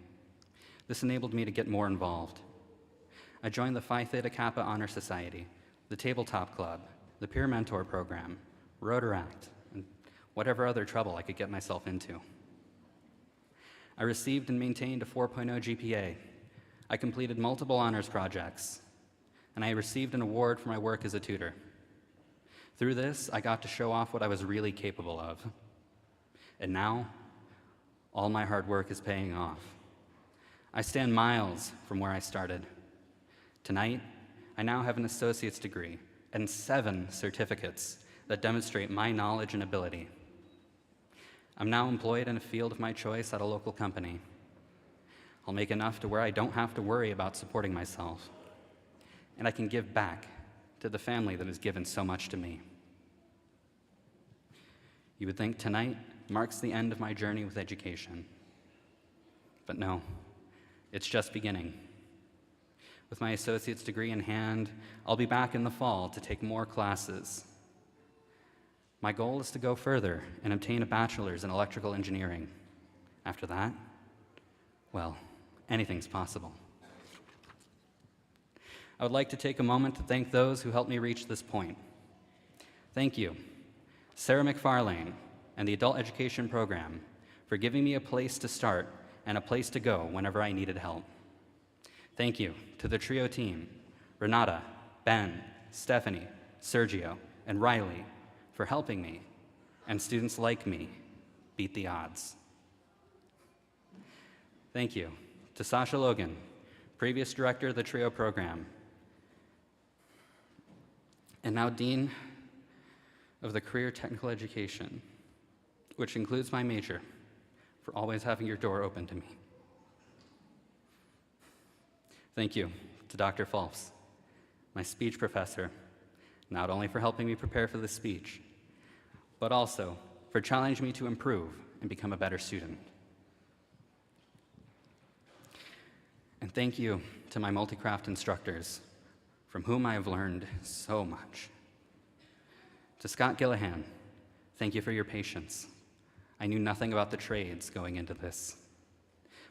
This enabled me to get more involved. I joined the Phi Theta Kappa Honor Society, the Tabletop Club, the Peer Mentor Program, Rotaract, and whatever other trouble I could get myself into. I received and maintained a 4.0 GPA. I completed multiple honors projects, and I received an award for my work as a tutor. Through this, I got to show off what I was really capable of. And now, all my hard work is paying off. I stand miles from where I started. Tonight, I now have an associate's degree and 7 certificates that demonstrate my knowledge and ability. I'm now employed in a field of my choice at a local company. I'll make enough to where I don't have to worry about supporting myself. And I can give back to the family that has given so much to me. You would think tonight marks the end of my journey with education. But no, it's just beginning. With my associate's degree in hand, I'll be back in the fall to take more classes. My goal is to go further and obtain a bachelor's in electrical engineering. After that, well, anything's possible. I would like to take a moment to thank those who helped me reach this point. Thank you, Sarah McFarlane and the Adult Education Program, for giving me a place to start and a place to go whenever I needed help. Thank you to the TRIO team, Renata, Ben, Stephanie, Sergio, and Riley, for helping me, and students like me, beat the odds. Thank you to Sasha Logan, previous director of the TRIO program, and now Dean of the Career Technical Education, which includes my major, for always having your door open to me. Thank you to Dr. Phelps, my speech professor, not only for helping me prepare for this speech, but also for challenging me to improve and become a better student. And thank you to my multi-craft instructors, from whom I have learned so much. To Scott Gillihan, thank you for your patience. I knew nothing about the trades going into this,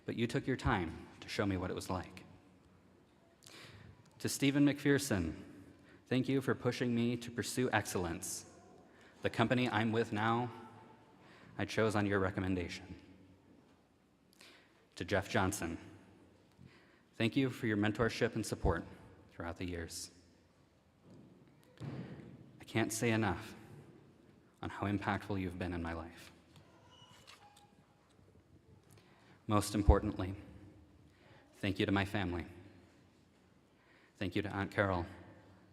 but you took your time to show me what it was like. To Stephen McPherson, thank you for pushing me to pursue excellence. The company I'm with now, I chose on your recommendation. To Jeff Johnson, Thank you for your mentorship and support throughout the years. I can't say enough on how impactful you've been in my life. Most importantly, thank you to my family. Thank you to Aunt Carol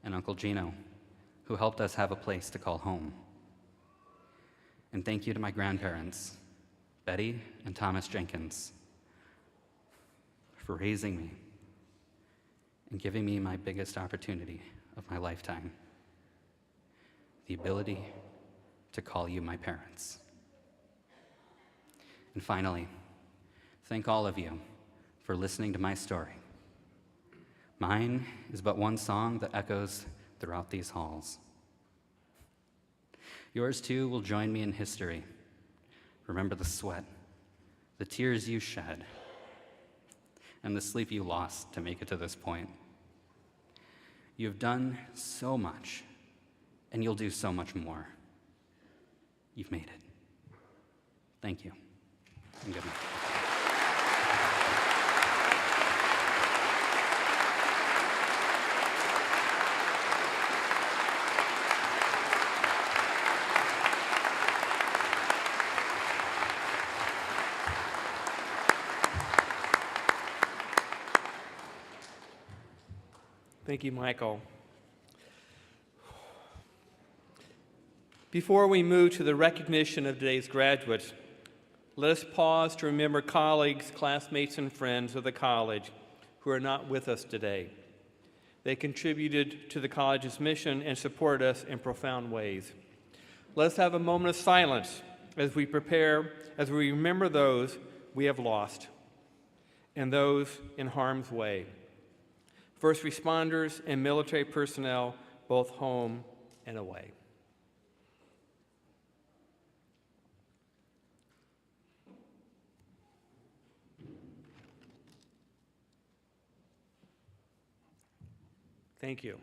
and Uncle Gino, who helped us have a place to call home. And thank you to my grandparents, Betty and Thomas Jenkins, for raising me and giving me my biggest opportunity of my lifetime, the ability to call you my parents. And finally, thank all of you for listening to my story. Mine is but one song that echoes throughout these halls. Yours too will join me in history. Remember the sweat, the tears you shed, and the sleep you lost to make it to this point. You've done so much, and you'll do so much more. You've made it. Thank you, and good night. Thank you, Michael. Before we move to the recognition of today's graduates, let us pause to remember colleagues, classmates, and friends of the college who are not with us today. They contributed to the college's mission and supported us in profound ways. Let us have a moment of silence as we remember those we have lost and those in harm's way. First responders and military personnel, both home and away. Thank you.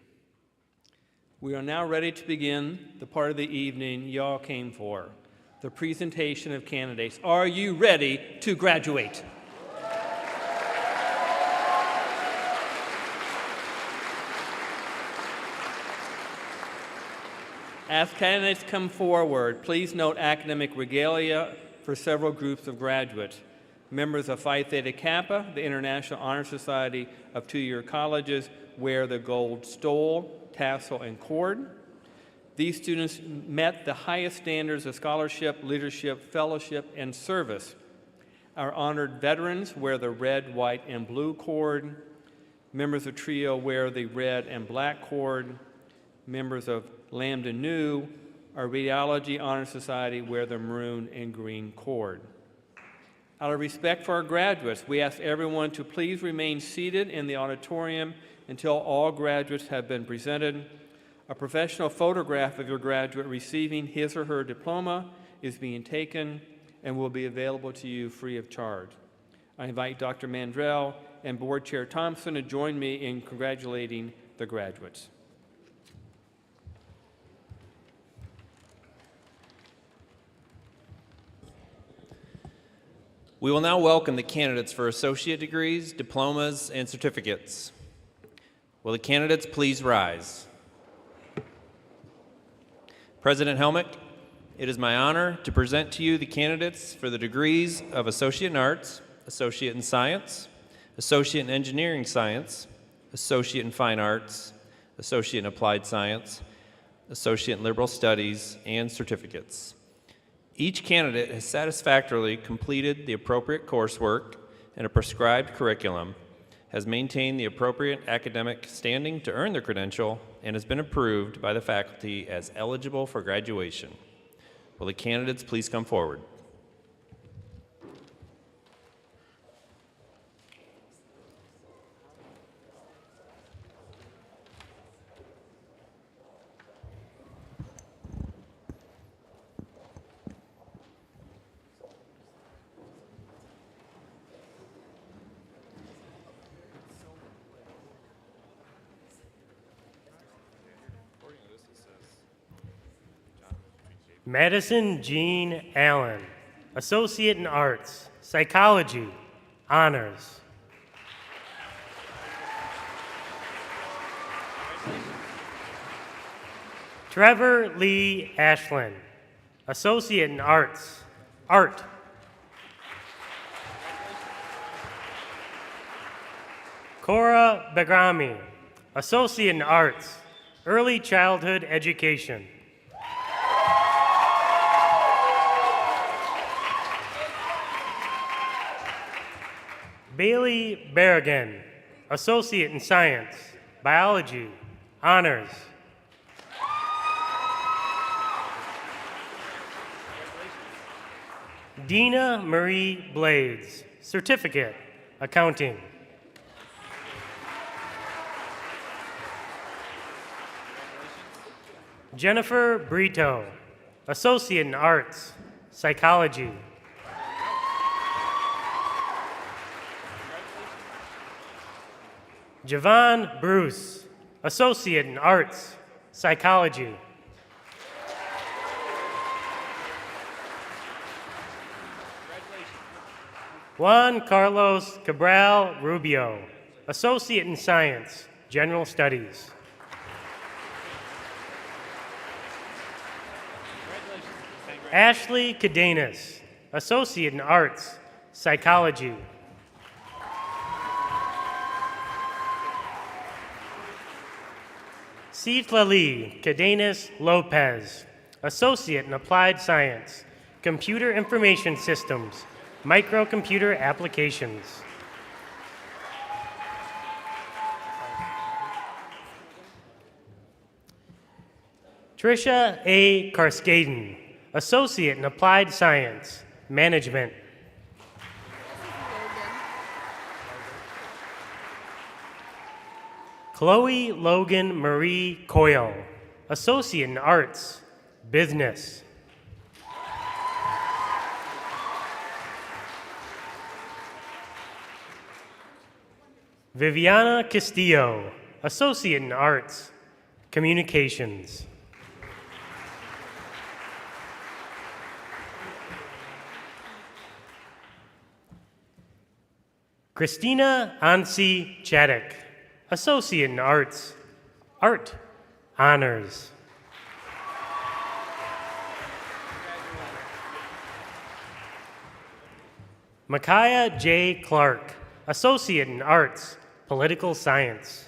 We are now ready to begin the part of the evening y'all came for, the presentation of candidates. Are you ready to graduate? As candidates come forward, please note academic regalia for several groups of graduates. Members of Phi Theta Kappa, the International Honor Society of two-year colleges, wear the gold stole, tassel, and cord. These students met the highest standards of scholarship, leadership, fellowship, and service. Our honored veterans wear the red, white, and blue cord. Members of TRIO wear the red and black cord. Members of Lambda Nu, our Radiology Honor Society, wear the maroon and green cord. Out of respect for our graduates, we ask everyone to please remain seated in the auditorium until all graduates have been presented. A professional photograph of your graduate receiving his or her diploma is being taken and will be available to you free of charge. I invite Dr. Mandrell and Board Chair Thompson to join me in congratulating the graduates. We will now welcome the candidates for associate degrees, diplomas, and certificates. Will the candidates please rise? President Helmick, it is my honor to present to you the candidates for the degrees of Associate in Arts, Associate in Science, Associate in Engineering Science, Associate in Fine Arts, Associate in Applied Science, Associate in Liberal Studies, and certificates. Each candidate has satisfactorily completed the appropriate coursework and a prescribed curriculum, has maintained the appropriate academic standing to earn their credential, and has been approved by the faculty as eligible for graduation. Will the candidates please come forward? Madison Jean Allen, Associate in Arts, Psychology, Honors. Trevor Lee Ashland, Associate in Arts, Art. Cora Begrami, Associate in Arts, Early Childhood Education. Bailey Berrigan, Associate in Science, Biology, Honors. Dina Marie Blades, Certificate, Accounting. Jennifer Brito, Associate in Arts, Psychology. Javon Bruce, Associate in Arts, Psychology. Juan Carlos Cabral Rubio, Associate in Science, General Studies. Ashley Cadenas, Associate in Arts, Psychology. Citlali Cadenas Lopez, Associate in Applied Science, Computer Information Systems, Microcomputer Applications. Tricia A. Karskaden, Associate in Applied Science, Management. Chloe Logan Marie Coyle, Associate in Arts, Business. Viviana Castillo, Associate in Arts, Communications. Christina Ansi Chaddock, Associate in Arts, Art Honors. Micaiah J. Clark, Associate in Arts, Political Science.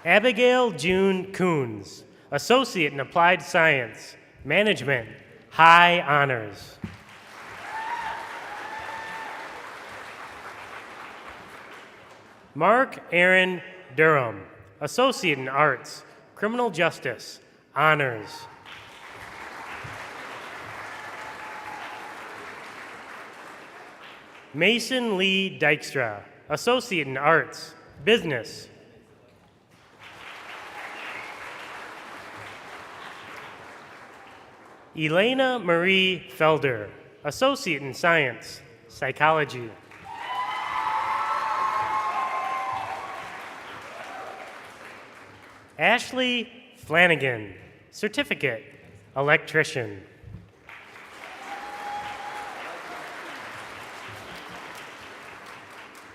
Abigail June Coons, Associate in Applied Science, Management, High Honors. Mark Aaron Durham, Associate in Arts, Criminal Justice, Honors. Mason Lee Dykstra, Associate in Arts, Business. Elena Marie Felder, Associate in Science, Psychology. Ashley Flanagan, Certificate, Electrician.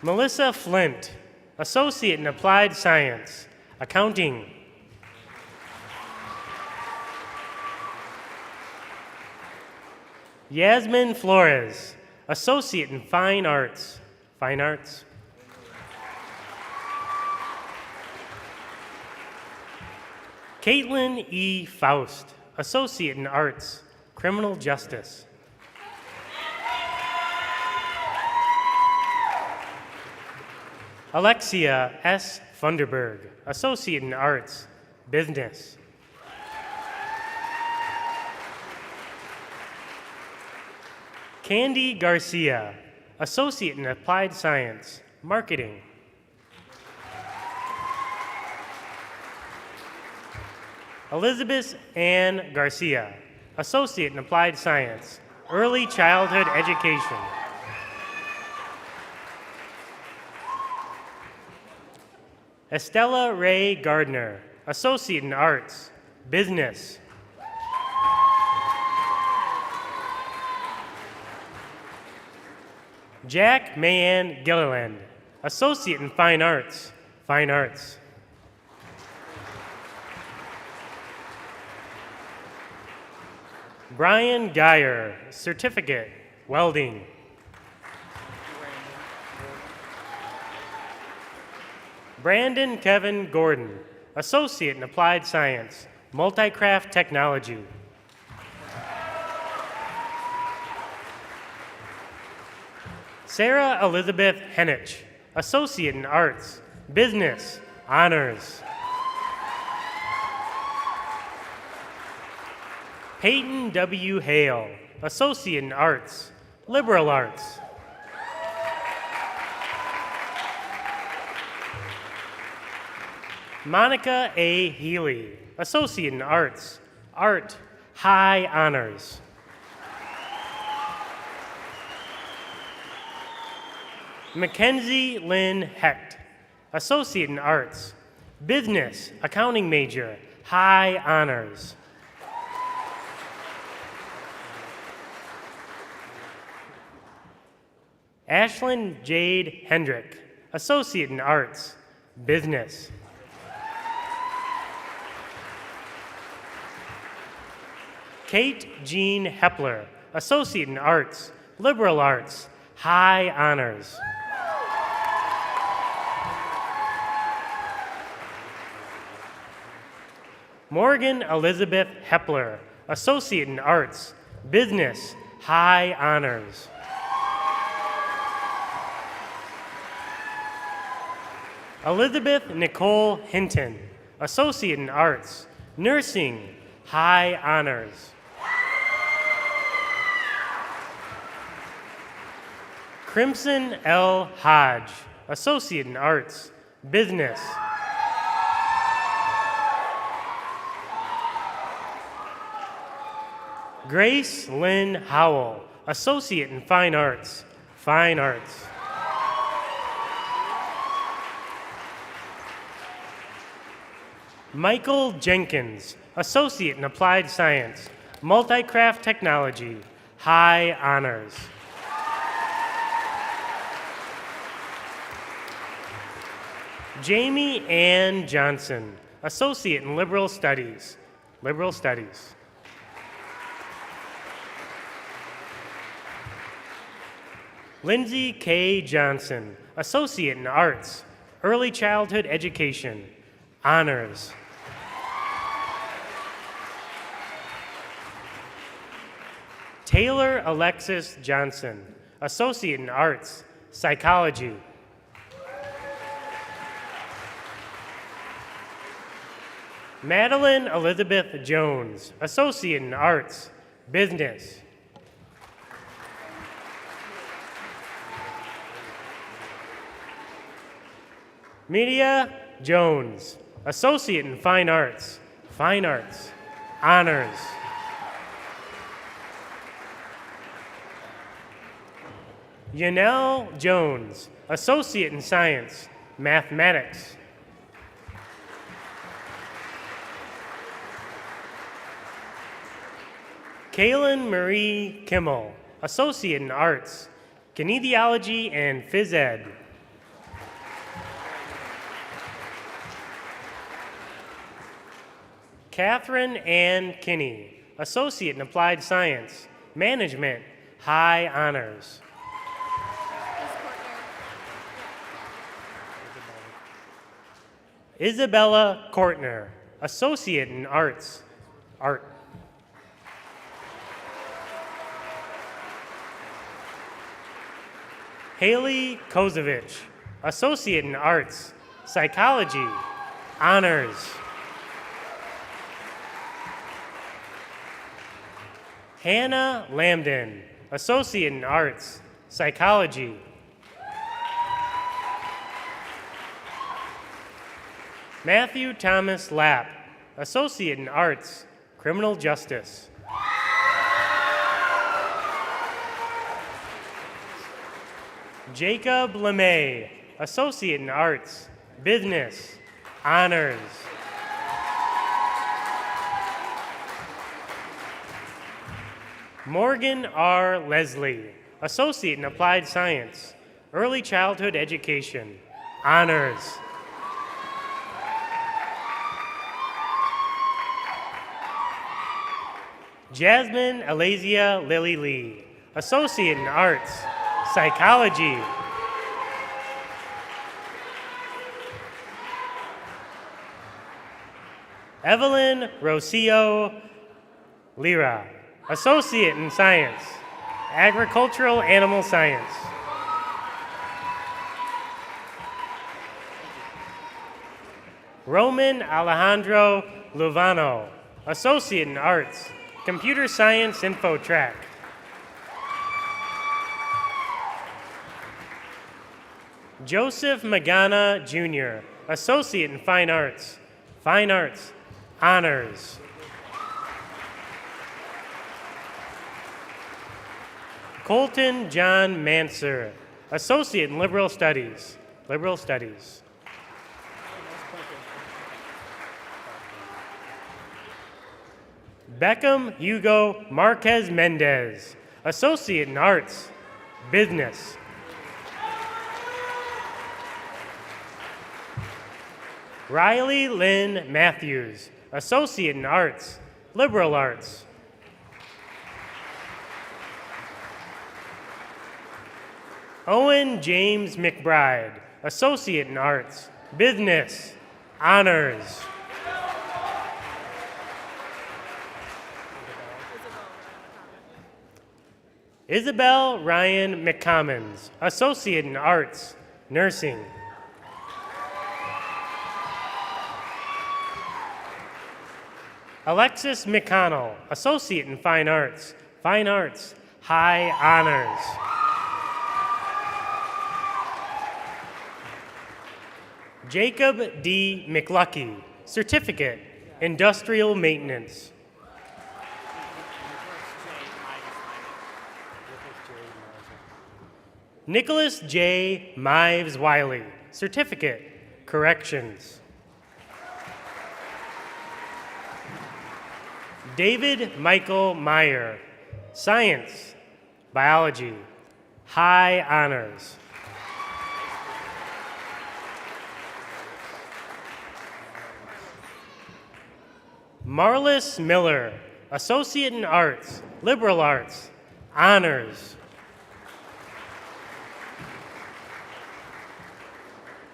Melissa Flint, Associate in Applied Science, Accounting. Yasmin Flores, Associate in Fine Arts, Fine Arts. Caitlin E. Faust, Associate in Arts, Criminal Justice. Alexia S. Funderburg, Associate in Arts, Business. Candy Garcia, Associate in Applied Science, Marketing. Elizabeth Ann Garcia, Associate in Applied Science, Early Childhood Education. Estella Ray Gardner, Associate in Arts, Business. Jack Mayan Gilliland, Associate in Fine Arts, Fine Arts. Brian Geyer, Certificate, Welding. Brandon Kevin Gordon, Associate in Applied Science, Multi-Craft Technology. Sarah Elizabeth Henich, Associate in Arts, Business, Honors. Peyton W. Hale, Associate in Arts, Liberal Arts. Monica A. Healy, Associate in Arts, Art, High Honors. Mackenzie Lynn Hecht, Associate in Arts, Business, Accounting Major, High Honors. Ashlyn Jade Hendrick, Associate in Arts, Business. Kate Jean Hepler, Associate in Arts, Liberal Arts, High Honors. Morgan Elizabeth Hepler, Associate in Arts, Business, High Honors. Elizabeth Nicole Hinton, Associate in Arts, Nursing, High Honors. Crimson L. Hodge, Associate in Arts, Business. Grace Lynn Howell, Associate in Fine Arts, Fine Arts. Michael Jenkins, Associate in Applied Science, Multi-Craft Technology, High Honors. Jamie Ann Johnson, Associate in Liberal Studies, Liberal Studies. Lindsay K. Johnson, Associate in Arts, Early Childhood Education, Honors. Taylor Alexis Johnson, Associate in Arts, Psychology. Madeline Elizabeth Jones, Associate in Arts, Business. Media Jones, Associate in Fine Arts, Fine Arts, Honors. Yanelle Jones, Associate in Science, Mathematics. Kaylin Marie Kimmel, Associate in Arts, Kinesiology and Phys Ed. Catherine Ann Kinney, Associate in Applied Science, Management, High Honors. Isabella Kortner, Associate in Arts, Art. Haley Kozovich, Associate in Arts, Psychology, Honors. Hannah Lambden, Associate in Arts, Psychology. Matthew Thomas Lapp, Associate in Arts, Criminal Justice. Jacob LeMay, Associate in Arts, Business, Honors. Morgan R. Leslie, Associate in Applied Science, Early Childhood Education, Honors. Jasmine Alazia Lily Lee, Associate in Arts, Psychology. Evelyn Rocio Lira, Associate in Science, Agricultural Animal Science. Roman Alejandro Luvano, Associate in Arts, Computer Science Info Track. Joseph Magana Jr., Associate in Fine Arts, Honors. Colton John Manser, Associate in Liberal Studies, Beckham Hugo Marquez Mendez, Associate in Arts, Business. Riley Lynn Matthews, Associate in Arts, Liberal Arts. Owen James McBride, Associate in Arts, Business, Honors. Isabel Ryan McCommons, Associate in Arts, Nursing. Alexis McConnell, Associate in Fine Arts, High Honors. Jacob D. McLucky, Certificate, Industrial Maintenance. Nicholas J. Mives Wiley, Certificate, Corrections. David Michael Meyer, Science, Biology, High Honors. Marlis Miller, Associate in Arts, Liberal Arts, Honors.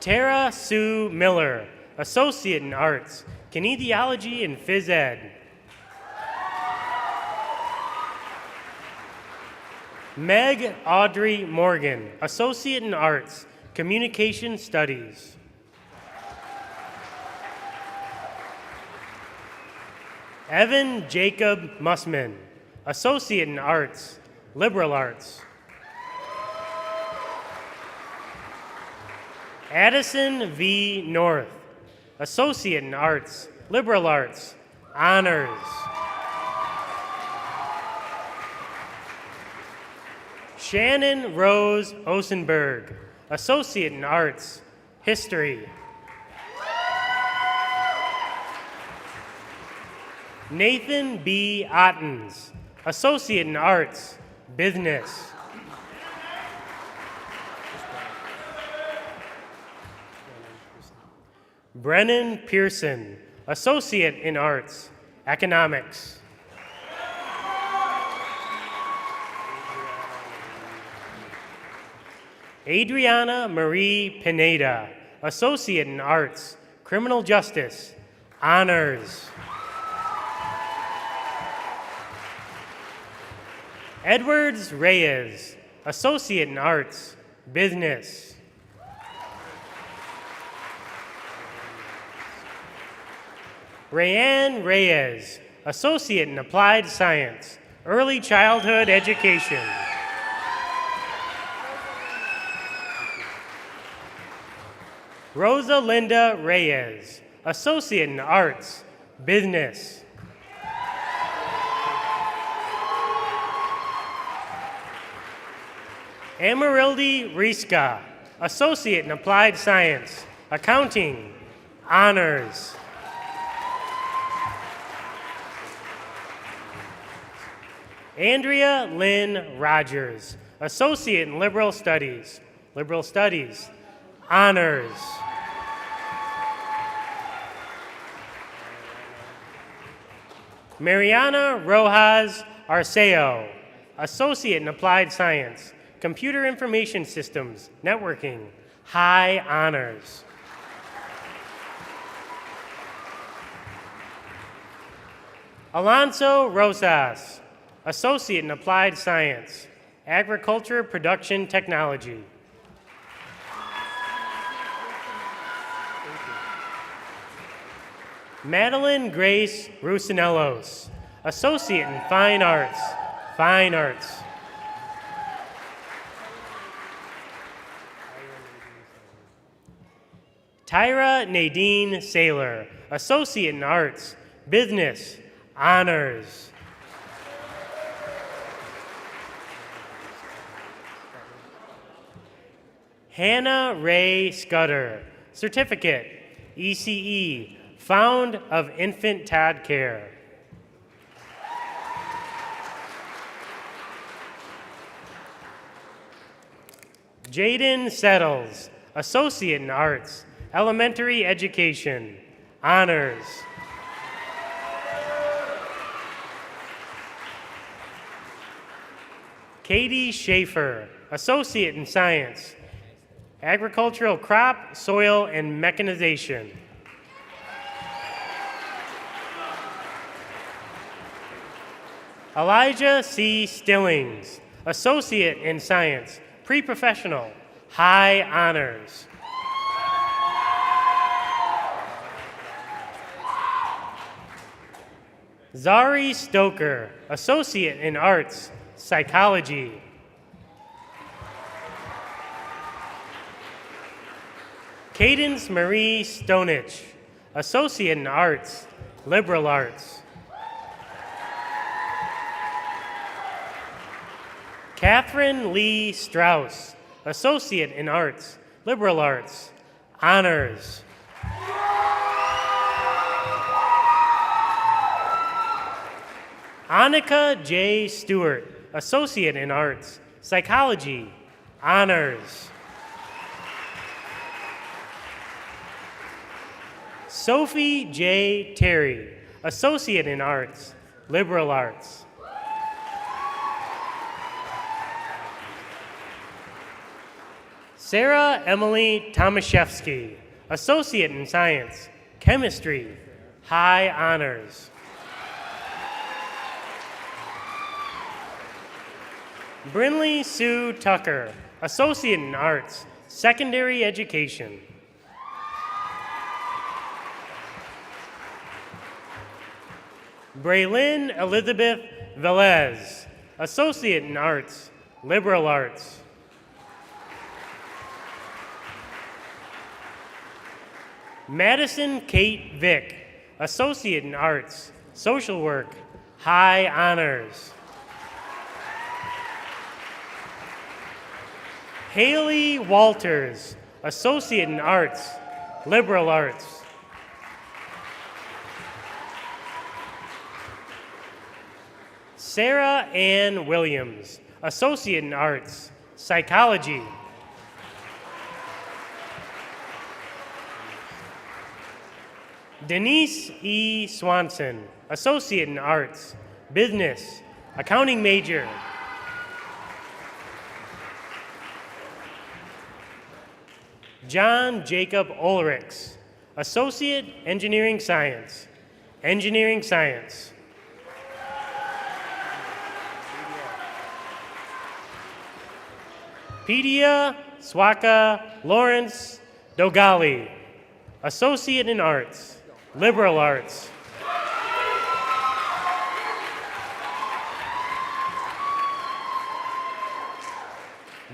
Tara Sue Miller, Associate in Arts, Kinesiology and Phys Ed. Meg Audrey Morgan, Associate in Arts, Communication Studies. Evan Jacob Mussman, Associate in Arts, Liberal Arts. Addison V. North, Associate in Arts, Liberal Arts, Honors. Shannon Rose Osenberg, Associate in Arts, History. Nathan B. Ottens, Associate in Arts, Business. Brennan Pearson, Associate in Arts, Economics. Adriana Marie Pineda, Associate in Arts, Criminal Justice, Honors. Edwards Reyes, Associate in Arts, Business. Rayanne Reyes, Associate in Applied Science, Early Childhood Education. Rosa Linda Reyes, Associate in Arts, Business. Amarildi Riska, Associate in Applied Science, Accounting, Honors. Andrea Lynn Rogers, Associate in Liberal Studies, Liberal Studies, Honors. Mariana Rojas Arceo, Associate in Applied Science, Computer Information Systems, Networking, High Honors. Alonso Rosas, Associate in Applied Science, Agriculture Production Technology. Madeline Grace Rusinellos, Associate in Fine Arts, Fine Arts. Tyra Nadine Saylor, Associate in Arts, Business, Honors. Hannah Ray Scudder, Certificate, ECE, Found of Infant Tad Care. Jaden Settles, Associate in Arts, Elementary Education, Honors. Katie Schaefer, Associate in Science, Agricultural Crop, Soil, and Mechanization. Elijah C. Stillings, Associate in Science, Pre-Professional, High Honors. Zari Stoker, Associate in Arts, Psychology. Cadence Marie Stonich, Associate in Arts, Liberal Arts. Catherine Lee Strauss, Associate in Arts, Liberal Arts, Honors. Annika J. Stewart, Associate in Arts, Psychology, Honors. Sophie J. Terry, Associate in Arts, Liberal Arts. Sarah Emily Tomaszewski, Associate in Science, Chemistry, High Honors. Brinley Sue Tucker, Associate in Arts, Secondary Education. Braylyn Elizabeth Velez, Associate in Arts, Liberal Arts. Madison Kate Vick, Associate in Arts, Social Work, High Honors. Haley Walters, Associate in Arts, Liberal Arts. Sarah Ann Williams, Associate in Arts, Psychology. Denise E. Swanson, Associate in Arts, Business, Accounting major. John Jacob Ulrichs, Associate Engineering Science, Engineering Science. Pedia Swaka Lawrence Dogali, Associate in Arts, Liberal Arts.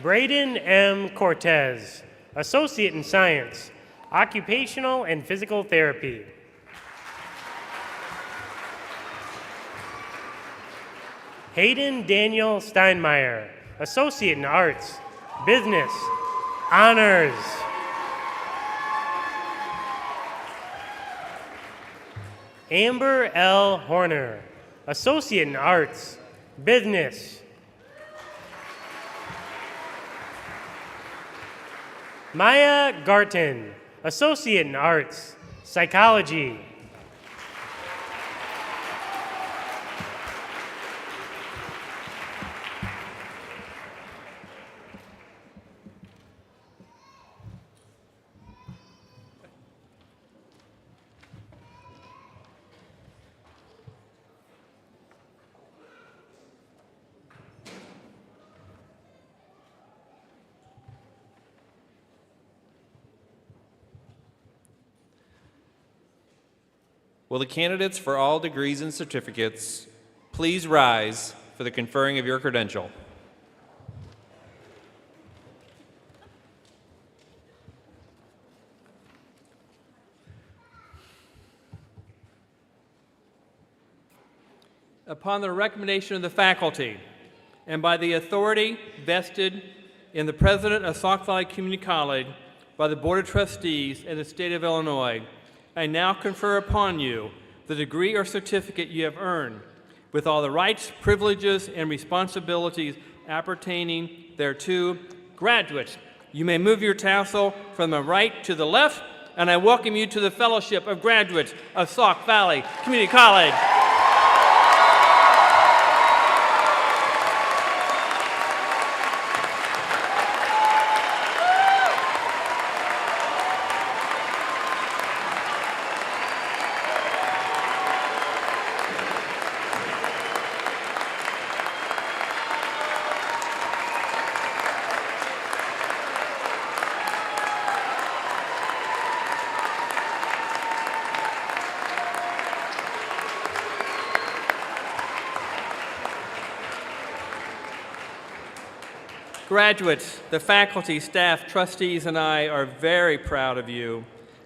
Braden M. Cortez, Associate in Science, Occupational and Physical Therapy. Hayden Daniel Steinmeier, Associate in Arts, Business, Honors. Amber L. Horner, Associate in Arts, Business. Maya Garten, Associate in Arts, Psychology. Will the candidates for all degrees and certificates please rise for the conferring of your credential? Upon the recommendation of the faculty and by the authority vested in the President of Sauk Valley Community College by the Board of Trustees in the state of Illinois, I now confer upon you the degree or certificate you have earned, with all the rights, privileges, and responsibilities appertaining thereto. Graduates, you may move your tassel from the right to the left, and I welcome you to the Fellowship of Graduates of Sauk Valley Community College. Graduates, the faculty, staff, trustees, and I are very proud of you.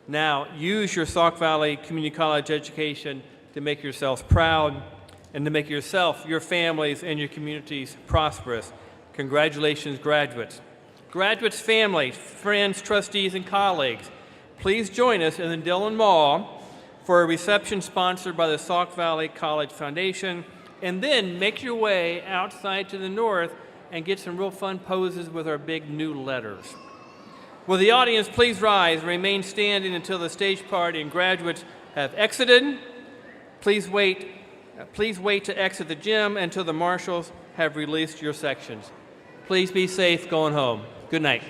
Now, use your Sauk Valley Community College education to make yourselves proud and to make yourself, your families, and your communities prosperous. Congratulations, graduates. Graduates, families, friends, trustees, and colleagues, please join us in the Dillon Mall for a reception sponsored by the Sauk Valley College Foundation, and then make your way outside to the north and get some real fun poses with our big new letters. Will the audience please rise and remain standing until the stage party and graduates have exited? Please wait to exit the gym until the marshals have released your sections. Please be safe going home. Good night.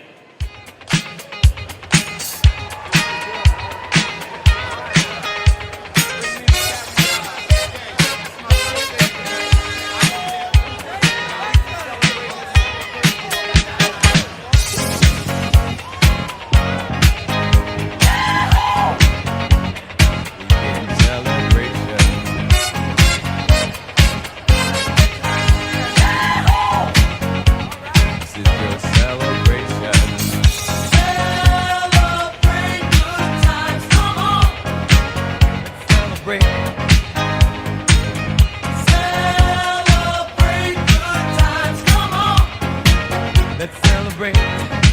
Let's celebrate.